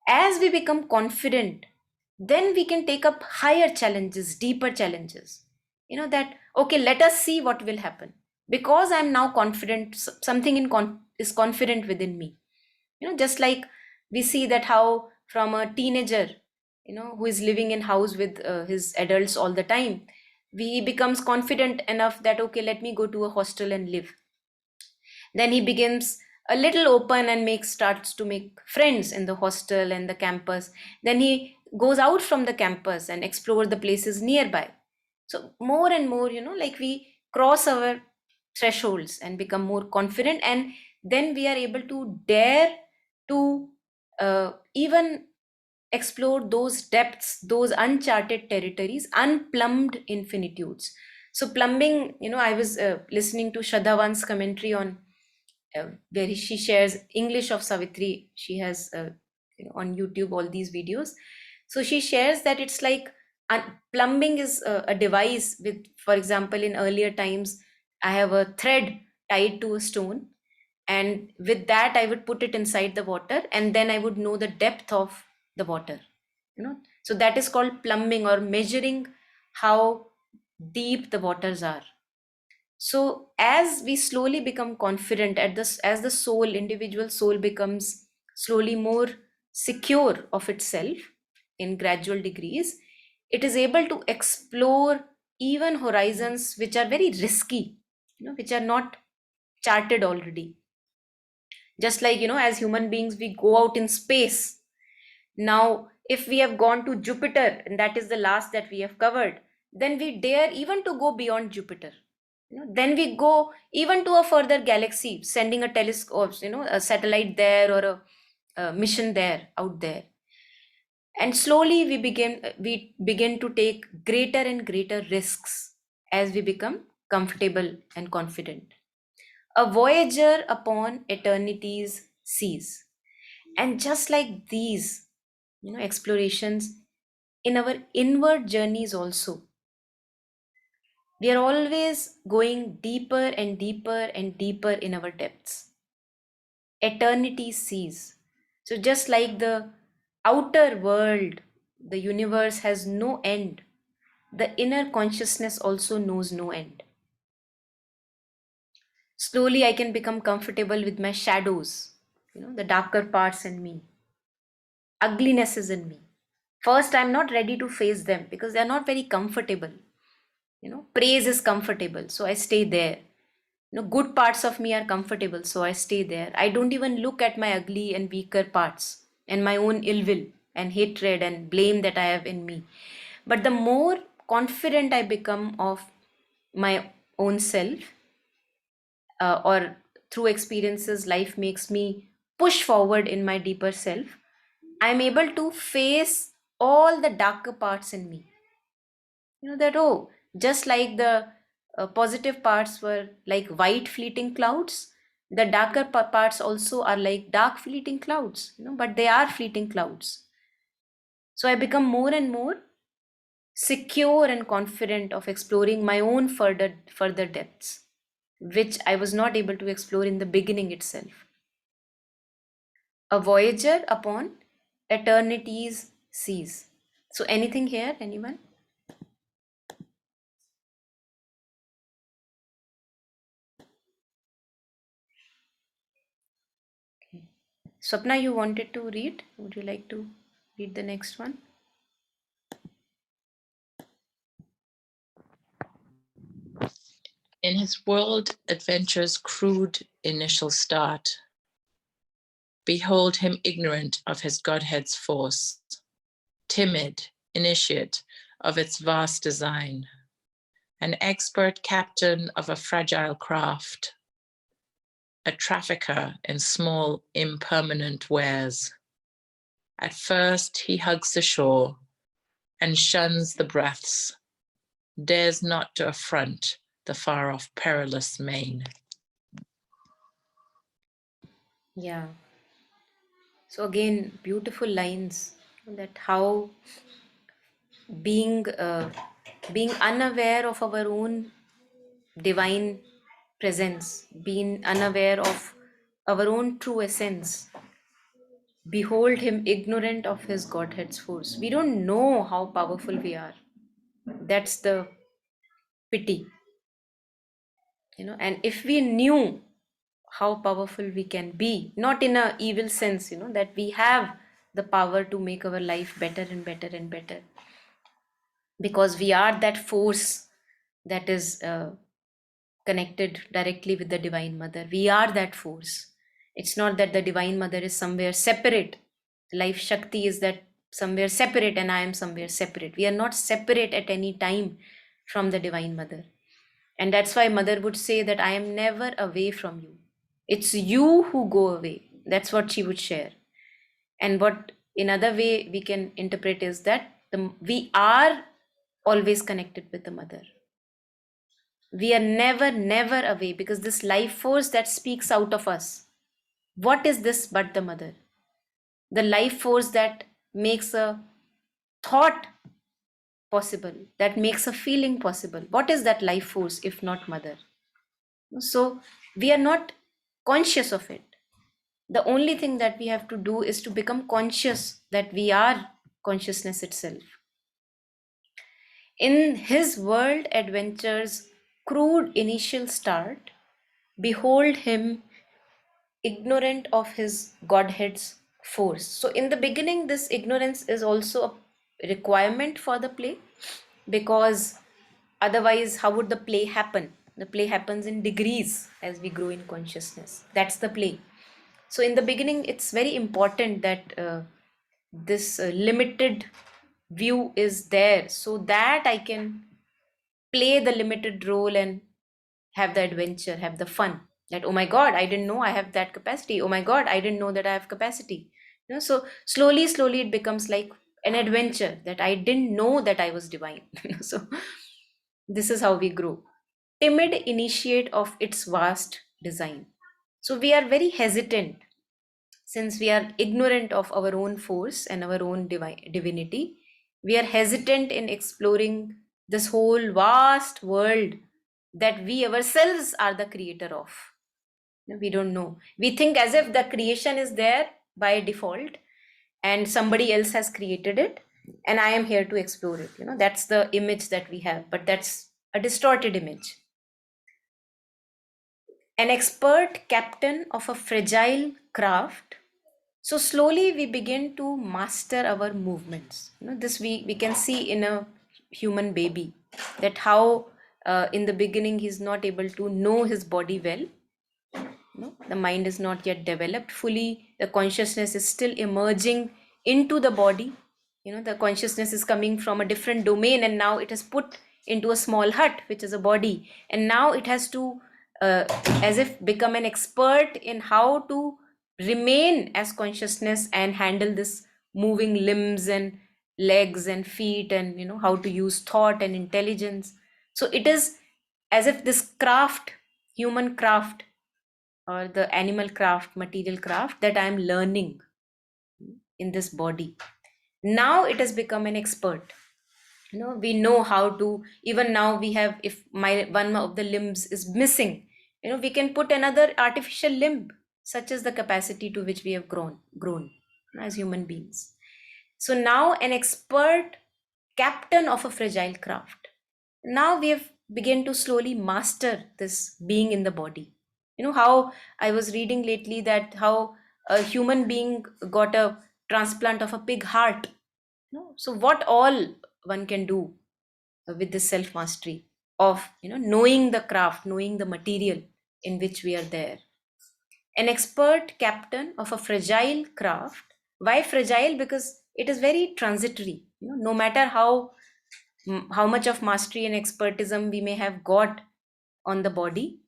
as we become confident, then we can take up higher challenges, deeper challenges. That, okay, let us see what will happen. Because I'm now confident, something is confident within me. Just like we see that how from a teenager, who is living in house with his adults all the time, he becomes confident enough that, okay, let me go to a hostel and live. Then he begins a little open and starts to make friends in the hostel and the campus. Then he goes out from the campus and explore the places nearby. So more and more, like we cross our thresholds and become more confident, and then we are able to dare to even explore those depths, those uncharted territories, unplumbed infinitudes. So plumbing, I was listening to Shraddhavan's commentary on where she shares English of Savitri. She has on YouTube all these videos. So she shares that it's like plumbing is a device with, for example, in earlier times, I have a thread tied to a stone, and with that I would put it inside the water, and then I would know the depth of the water. So that is called plumbing, or measuring how deep the waters are. So as we slowly become confident at this, as the soul, individual soul, becomes slowly more secure of itself in gradual degrees, it is able to explore even horizons which are very risky, which are not charted already. Just like, as human beings, we go out in space. Now, if we have gone to Jupiter, and that is the last that we have covered, then we dare even to go beyond Jupiter. Then we go even to a further galaxy, sending a telescope, a satellite there, or a mission there, out there. And slowly we begin to take greater and greater risks as we become comfortable and confident. A voyager upon eternity's seas. And just like these, explorations in our inward journeys also, we are always going deeper and deeper and deeper in our depths. Eternity sees. So just like the outer world, the universe has no end, the inner consciousness also knows no end. Slowly I can become comfortable with my shadows, the darker parts in me, uglinesses in me. First, I'm not ready to face them because they're not very comfortable. Praise is comfortable, so I stay there. Good parts of me are comfortable, so I stay there. I don't even look at my ugly and weaker parts and my own ill will and hatred and blame that I have in me. But the more confident I become of my own self, or through experiences life makes me push forward in my deeper self, I'm able to face all the darker parts in me. That, oh, just like the positive parts were like white fleeting clouds, the darker parts also are like dark fleeting clouds, but they are fleeting clouds. So I become more and more secure and confident of exploring my own further depths, which I was not able to explore in the beginning itself. A voyager upon eternity's seas. So anything here, anyone? Swapna, you wanted to read? Would you like to read the next one? In his world adventure's crude initial start, behold him ignorant of his Godhead's force, timid, initiate of its vast design, an expert captain of a fragile craft, a trafficker in small, impermanent wares. At first he hugs the shore and shuns the breaths, dares not to affront the far-off perilous main. Yeah. So again, beautiful lines, that how being being unaware of our own divine presence, being unaware of our own true essence, behold him ignorant of his Godhead's force. We don't know how powerful we are. That's the pity, and if we knew how powerful we can be, not in a evil sense, that we have the power to make our life better and better and better, because we are that force that is connected directly with the Divine Mother. We are that force. It's not that the Divine Mother is somewhere separate. Life Shakti is that somewhere separate and I am somewhere separate. We are not separate at any time from the Divine Mother. And that's why Mother would say that I am never away from you. It's you who go away. That's what she would share. And what another way we can interpret is that we are always connected with the Mother. We are never away, because this life force that speaks out of us, what is this but the Mother? The life force that makes a thought possible, that makes a feeling possible. What is that life force if not Mother? So we are not conscious of it. The only thing that we have to do is to become conscious that we are consciousness itself. In his world adventures crude initial start, behold him ignorant of his Godhead's force. So in the beginning, this ignorance is also a requirement for the play, because otherwise, how would the play happen? The play happens in degrees as we grow in consciousness. That's the play. So in the beginning, it's very important that this limited view is there, so that I can play the limited role and have the adventure, have the fun. That, oh my God, I didn't know I have that capacity. Oh my God, I didn't know that I have capacity. So slowly it becomes like an adventure, that I didn't know that I was divine. So this is how we grow. Timid initiate of its vast design. So we are very hesitant, since we are ignorant of our own force and our own divinity. We are hesitant in exploring this whole vast world that we ourselves are the creator of. We don't know. We think as if the creation is there by default and somebody else has created it and I am here to explore it. That's the image that we have, but that's a distorted image. An expert captain of a fragile craft. So slowly we begin to master our movements. This we can see in a human baby, that how in the beginning he's not able to know his body well. The mind is not yet developed fully. The consciousness is still emerging into the body. The consciousness is coming from a different domain, and now it is put into a small hut, which is a body. And now it has to, as if, become an expert in how to remain as consciousness and handle this moving limbs and legs and feet, and how to use thought and intelligence. So it is as if this craft, human craft, or the animal craft, material craft, that I am learning in this body. Now it has become an expert. We know how to, even now we have, if my one of the limbs is missing, we can put another artificial limb, such as the capacity to which we have grown as human beings. So now an expert captain of a fragile craft. Now we have begun to slowly master this being in the body. How I was reading lately that how a human being got a transplant of a pig heart. So what all one can do with this self mastery of knowing the craft, knowing the material in which we are there. An expert captain of a fragile craft. Why fragile? Because it is very transitory. No matter how much of mastery and expertism we may have got on the body,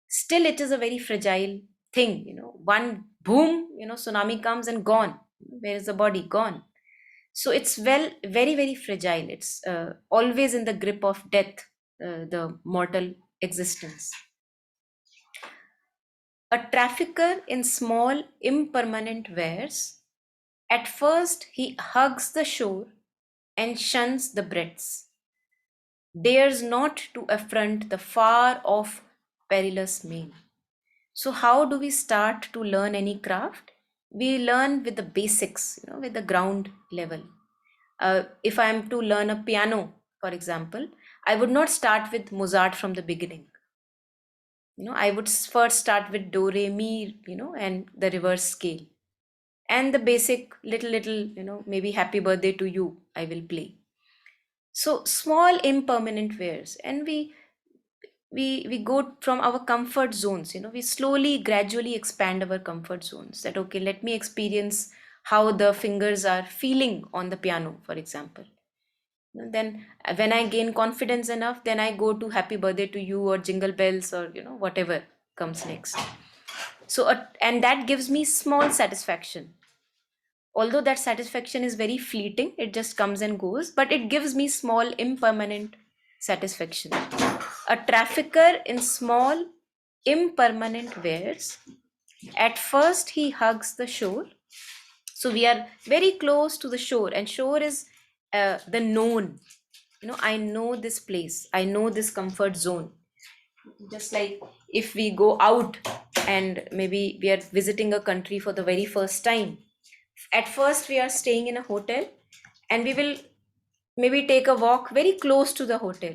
still it is a very fragile thing. One boom, tsunami comes and gone. Where is the body? Gone. So it's very fragile. It's always in the grip of death, the mortal existence. A trafficker in small impermanent wares, At first, he hugs the shore and shuns the breadths, dares not to affront the far off perilous main. So, how do we start to learn any craft? We learn with the basics, with the ground level. If I am to learn a piano, for example, I would not start with Mozart from the beginning. I would first start with do, re, mi, and the reverse scale. And the basic little, maybe happy birthday to you, I will play. So small impermanent wares, and we go from our comfort zones. We slowly gradually expand our comfort zones, that okay, let me experience how the fingers are feeling on the piano, for example. Then when I gain confidence enough, then I go to happy birthday to you or jingle bells or whatever comes next. So and that gives me small satisfaction, although that satisfaction is very fleeting, it just comes and goes, but it gives me small impermanent satisfaction. A trafficker in small impermanent wares, at first he hugs the shore. So we are very close to the shore, and shore is the known. I know this place, I know this comfort zone. Just like if we go out and maybe we are visiting a country for the very first time, at first we are staying in a hotel, and we will maybe take a walk very close to the hotel.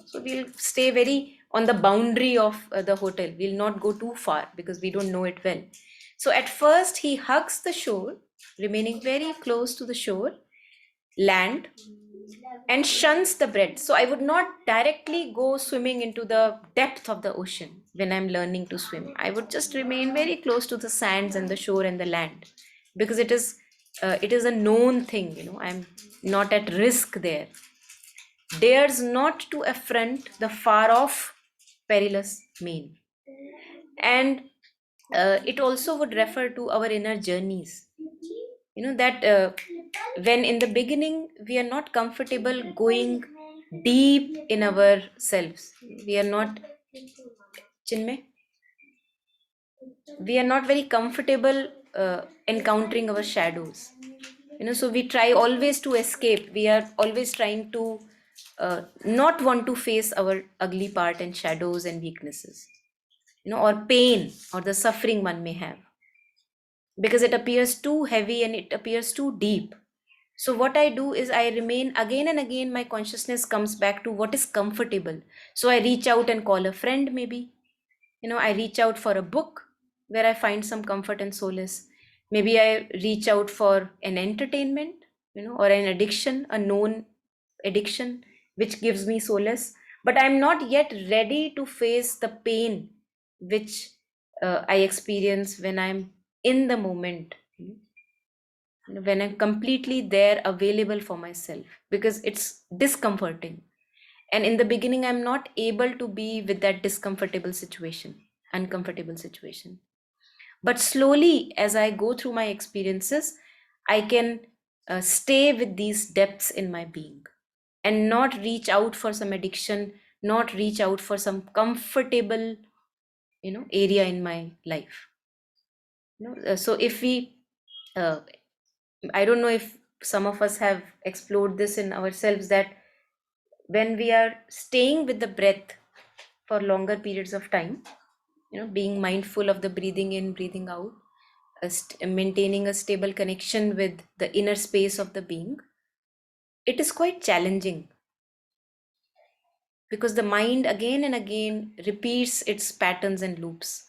So we'll stay very on the boundary of the hotel, we'll not go too far because we don't know it well. So at first he hugs the shore, remaining very close to the shore, land, and shuns the breadth. So I would not directly go swimming into the depth of the ocean when I'm learning to swim. I would just remain very close to the sands and the shore and the land, because it is a known thing. I'm not at risk there. Dares not to affront the far off perilous main. And it also would refer to our inner journeys. That when in the beginning we are not comfortable going deep in ourselves, we are not, Chinmay, we are not very comfortable encountering our shadows. So we try always to escape, we are always trying to not want to face our ugly part and shadows and weaknesses, or pain or the suffering one may have, because it appears too heavy and it appears too deep. So what I do is I remain again and again, my consciousness comes back to what is comfortable. So I reach out and call a friend, maybe. I reach out for a book where I find some comfort and solace. Maybe I reach out for an entertainment, or an addiction, a known addiction, which gives me solace. But I'm not yet ready to face the pain which I experience when I'm in the moment, when I'm completely there, available for myself, because it's discomforting. And in the beginning, I'm not able to be with that discomfortable situation, uncomfortable situation. But slowly, as I go through my experiences, I can stay with these depths in my being and not reach out for some addiction, not reach out for some comfortable, area in my life. So if we, I don't know if some of us have explored this in ourselves, that when we are staying with the breath for longer periods of time, being mindful of the breathing in, breathing out, maintaining a stable connection with the inner space of the being, it is quite challenging, because the mind again and again repeats its patterns and loops.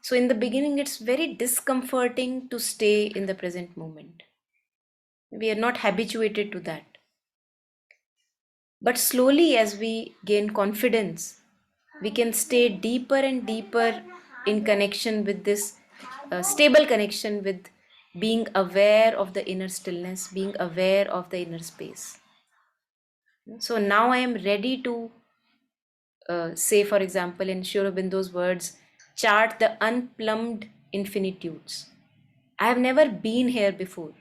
So in the beginning, it's very discomforting to stay in the present moment. We are not habituated to that. But slowly, as we gain confidence, we can stay deeper and deeper in connection with this stable connection with being aware of the inner stillness, being aware of the inner space. So now I am ready to say, for example, in Sri Aurobindo's words, chart the unplumbed infinitudes. I have never been here before,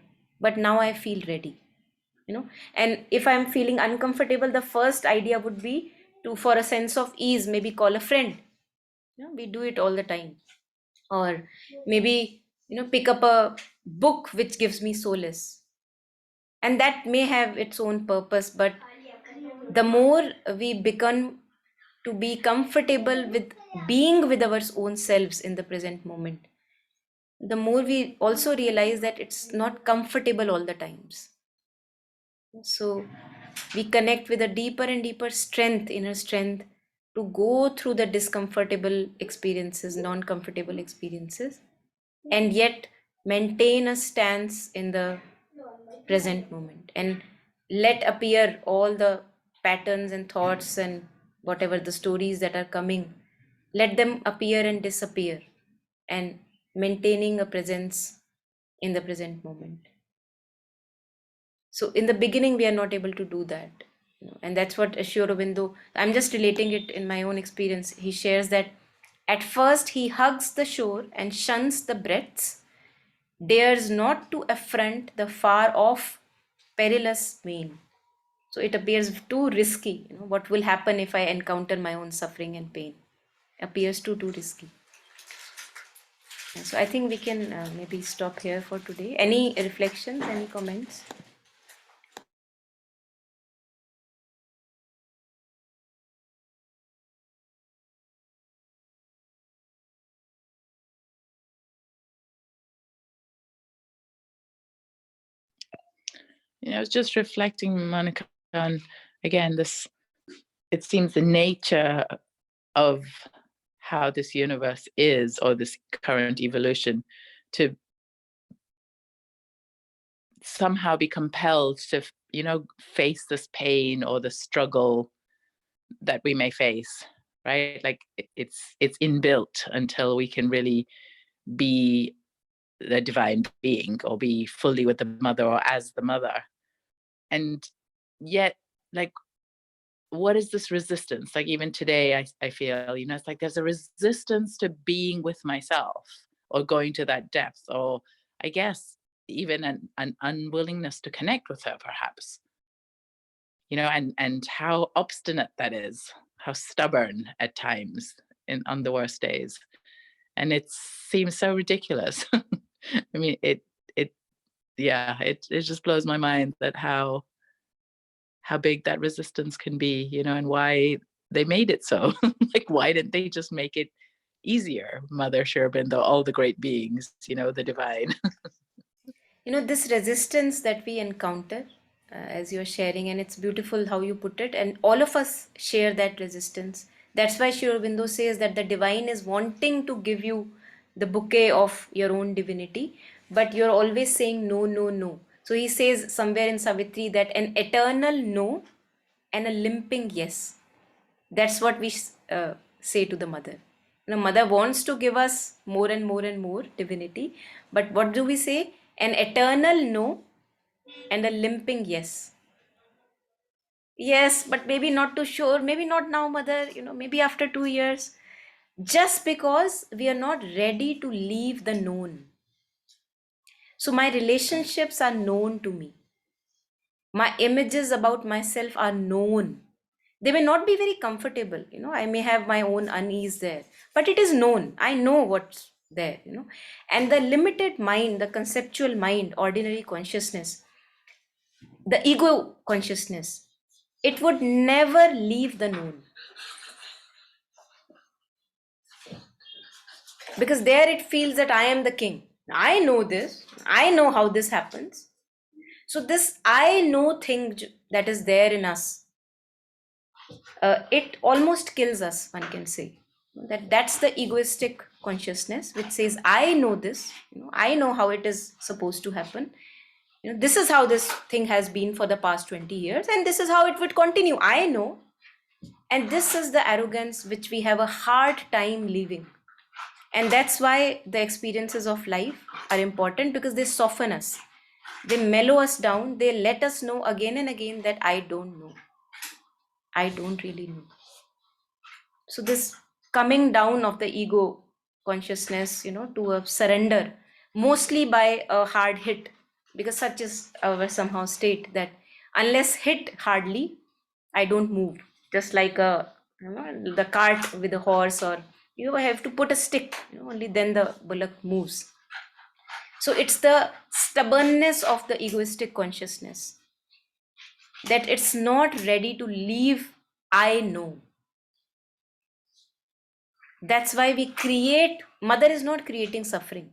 but now I feel ready. And if I'm feeling uncomfortable, the first idea would be to, for a sense of ease, maybe call a friend. We do it all the time. Or maybe pick up a book which gives me solace, and that may have its own purpose, but the more we become to be comfortable with being with our own selves in the present moment, the more we also realize that it's not comfortable all the times. So we connect with a deeper and deeper strength, inner strength, to go through the discomfortable experiences, non-comfortable experiences, and yet maintain a stance in the present moment and let appear all the patterns and thoughts and whatever the stories that are coming, let them appear and disappear, and maintaining a presence in the present moment. So in the beginning we are not able to do that, and that's what Sri Aurobindo, I'm just relating it in my own experience. He shares that at first he hugs the shore and shuns the breaths, dares not to affront the far off perilous main. So it appears too risky. What will happen if I encounter my own suffering and pain? Appears too risky. So I think we can maybe stop here for today. Any reflections, any comments? I was just reflecting, Monica, on again this. It seems the nature of how this universe is, or this current evolution, to somehow be compelled to, face this pain or the struggle that we may face, right? Like it's inbuilt until we can really be the divine being, or be fully with the mother, or as the mother. And yet, like, what is this resistance? Like even today, I feel, it's like there's a resistance to being with myself, or going to that depth, or I guess even an unwillingness to connect with her, perhaps. And how obstinate that is, how stubborn at times on the worst days. And it seems so ridiculous. I mean, it just blows my mind that how big that resistance can be, and why they made it so. Like, why didn't they just make it easier, Mother Sherban, all the great beings, the divine? This resistance that we encounter, as you're sharing, and it's beautiful how you put it, and all of us share that resistance. That's why Sri Aurobindo says that the divine is wanting to give you the bouquet of your own divinity, but you're always saying no, no, no. So he says somewhere in Savitri that an eternal no and a limping yes. That's what we say to the mother. Mother wants to give us more and more and more divinity, but what do we say? An eternal no and a limping yes. Yes, but maybe not too sure, maybe not now, mother, maybe after 2 years. Just because we are not ready to leave the known. So my relationships are known to me. My images about myself are known. They may not be very comfortable, I may have my own unease there, but it is known. I know what's there, and the limited mind, the conceptual mind, ordinary consciousness, the ego consciousness, it would never leave the known, because there it feels that I am the king. I know this, I know how this happens. So this I know thing that is there in us, it almost kills us, one can say. That's the egoistic consciousness which says I know this, I know how it is supposed to happen, this is how this thing has been for the past 20 years, and this is how it would continue, I know. And this is the arrogance which we have a hard time leaving. And that's why the experiences of life are important, because they soften us, they mellow us down, they let us know again and again that I don't know, I don't really know. So this coming down of the ego consciousness, to a surrender, mostly by a hard hit, because such is our somehow state, that unless hit hardly, I don't move. Just like the cart with a horse, or you have to put a stick, only then the bullock moves. So it's the stubbornness of the egoistic consciousness that it's not ready to leave I know. That's why we create, mother is not creating suffering.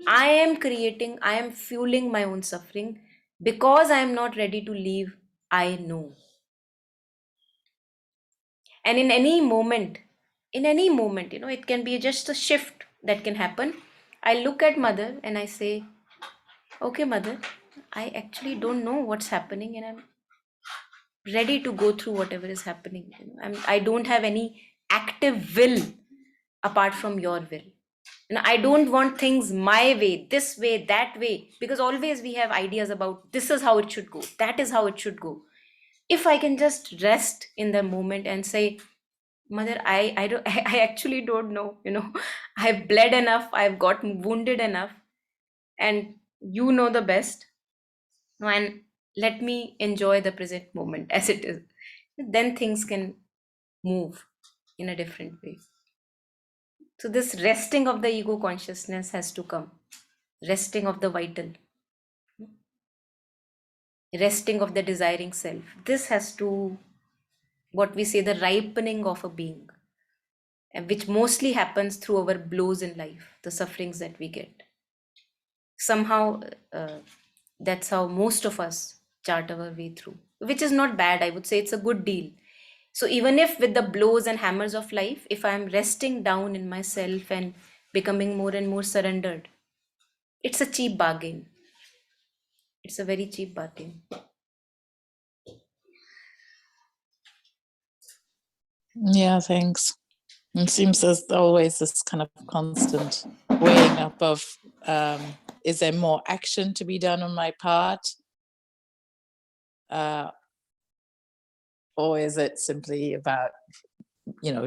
I am fueling my own suffering because I am not ready to leave I know. And in any moment, it can be just a shift that can happen. I look at mother and I say, okay, mother, I actually don't know what's happening and I'm ready to go through whatever is happening. I don't have any active will apart from your will. I don't want things my way, this way, that way, because always we have ideas about this is how it should go, that is how it should go. If I can just rest in the moment and say, mother, I don't I actually don't know, I've bled enough, I've got wounded enough, and you know the best. And let me enjoy the present moment as it is. Then things can move in a different way. So this resting of the ego consciousness has to come, resting of the vital, resting of the desiring self. This has to, what we say, the ripening of a being, and which mostly happens through our blows in life, the sufferings that we get. Somehow, that's how most of us chart our way through, which is not bad. I would say it's a good deal. So even if with the blows and hammers of life, if I am resting down in myself and becoming more and more surrendered, it's a cheap bargain. It's a very cheap bargain. Yeah, thanks. It seems there's always this kind of constant weighing up of, is there more action to be done on my part? Or is it simply about,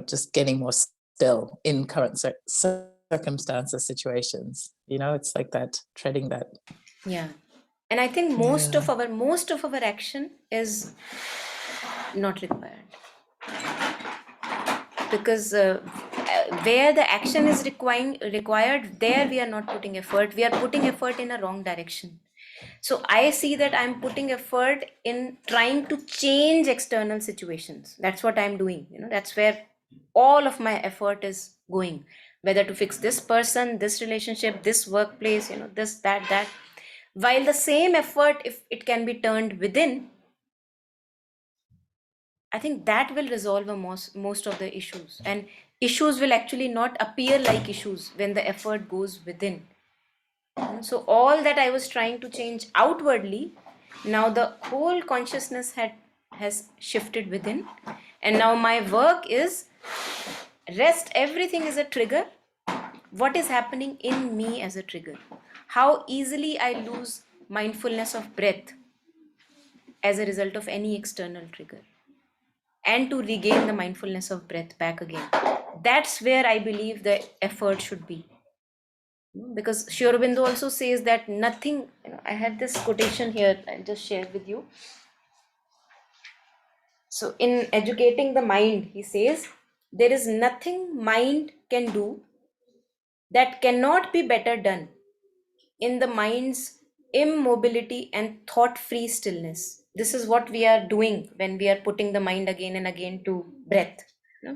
just getting more still in current circumstances, situations? It's like that, treading that. Yeah. And I think most of our action is not required. Because where the action is required, there we are not putting effort. We are putting effort in a wrong direction. So I see that I'm putting effort in trying to change external situations. That's what I'm doing. That's where all of my effort is going. Whether to fix this person, this relationship, this workplace, this, that. While the same effort, if it can be turned within, I think that will resolve most of the issues. And issues will actually not appear like issues when the effort goes within. So all that I was trying to change outwardly, now the whole consciousness has shifted within. And now my work is rest. Everything is a trigger. What is happening in me as a trigger? How easily I lose mindfulness of breath as a result of any external trigger, and to regain the mindfulness of breath back again. That's where I believe the effort should be. Because Sri Aurobindo also says that nothing, I have this quotation here, I'll just share with you. So in educating the mind, he says, there is nothing mind can do that cannot be better done in the mind's immobility and thought-free stillness. This is what we are doing when we are putting the mind again and again to breath.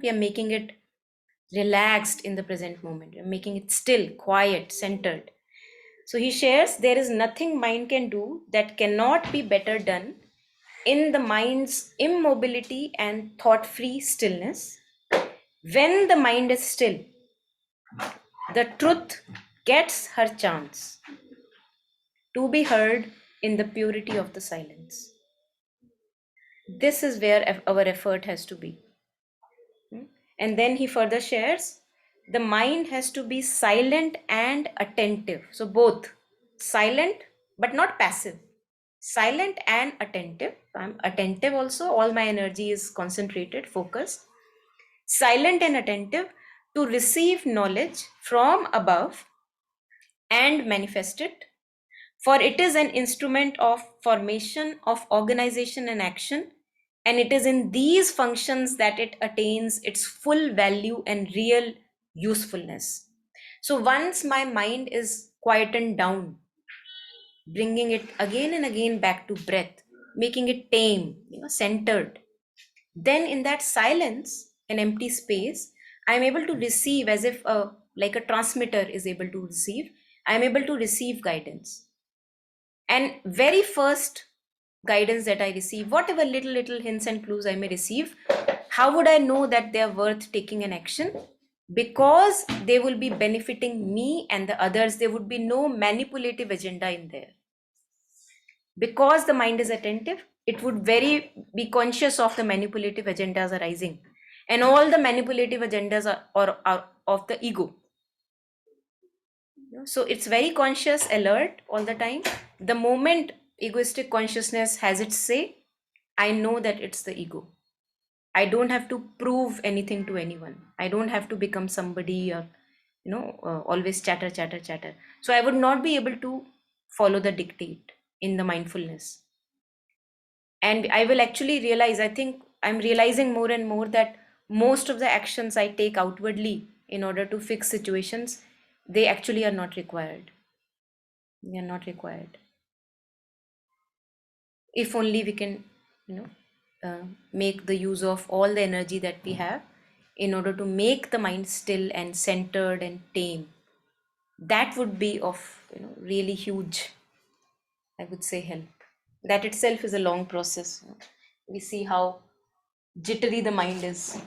We are making it relaxed in the present moment. We are making it still, quiet, centered. So he shares, there is nothing mind can do that cannot be better done in the mind's immobility and thought-free stillness. When the mind is still, the truth gets her chance to be heard in the purity of the silence. This is where our effort has to be. And then he further shares, the mind has to be silent and attentive. So both silent but not passive. Silent and attentive. I'm attentive also. All my energy is concentrated, focused. Silent and attentive to receive knowledge from above and manifest it. For it is an instrument of formation, of organization and action, and it is in these functions that it attains its full value and real usefulness. So once my mind is quietened down, bringing it again and again back to breath, making it tame, centered, then in that silence, an empty space, I'm able to receive as if like a transmitter is able to receive. I'm able to receive guidance. And very first guidance that I receive, whatever little hints and clues I may receive, how would I know that they are worth taking an action? Because they will be benefiting me and the others. There would be no manipulative agenda in there. Because the mind is attentive, it would very be conscious of the manipulative agendas arising, and all the manipulative agendas are of the ego. So it's very conscious, alert all the time. The moment egoistic consciousness has its say, I know that it's the ego. I don't have to prove anything to anyone. I don't have to become somebody or always chatter. So I would not be able to follow the dictate in the mindfulness. And I will actually realize, I think I'm realizing more and more that most of the actions I take outwardly in order to fix situations, they actually are not required. They are not required. If only we can, make the use of all the energy that we have in order to make the mind still and centered and tame. That would be of, really huge, I would say, help. That itself is a long process. We see how jittery the mind is.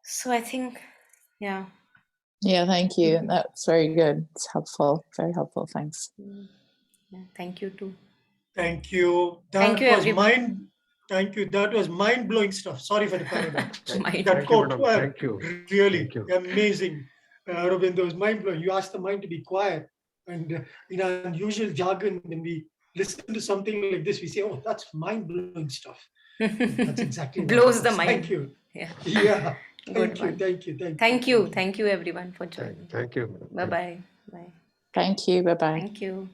So I think, yeah. Yeah, thank you. That's very good. It's helpful. Very helpful. Thanks. Yeah, thank you too. Thank you. Thank you, everyone. Thank you. That was mind-blowing stuff. Sorry for the paradox. Mind. That Thank you, quote madam. were Thank you. really Thank you. amazing. Aurobindo, was mind-blowing. You asked the mind to be quiet. And in our usual jargon, when we listen to something like this, we say, oh, that's mind-blowing stuff. That's exactly what Blows it the was. mind. Thank you. Yeah. Yeah. Good Thank you. one. Thank you. Thank you. Thank you, everyone, for joining. Thank you. Bye-bye. Bye. Thank you. Bye-bye. Thank you.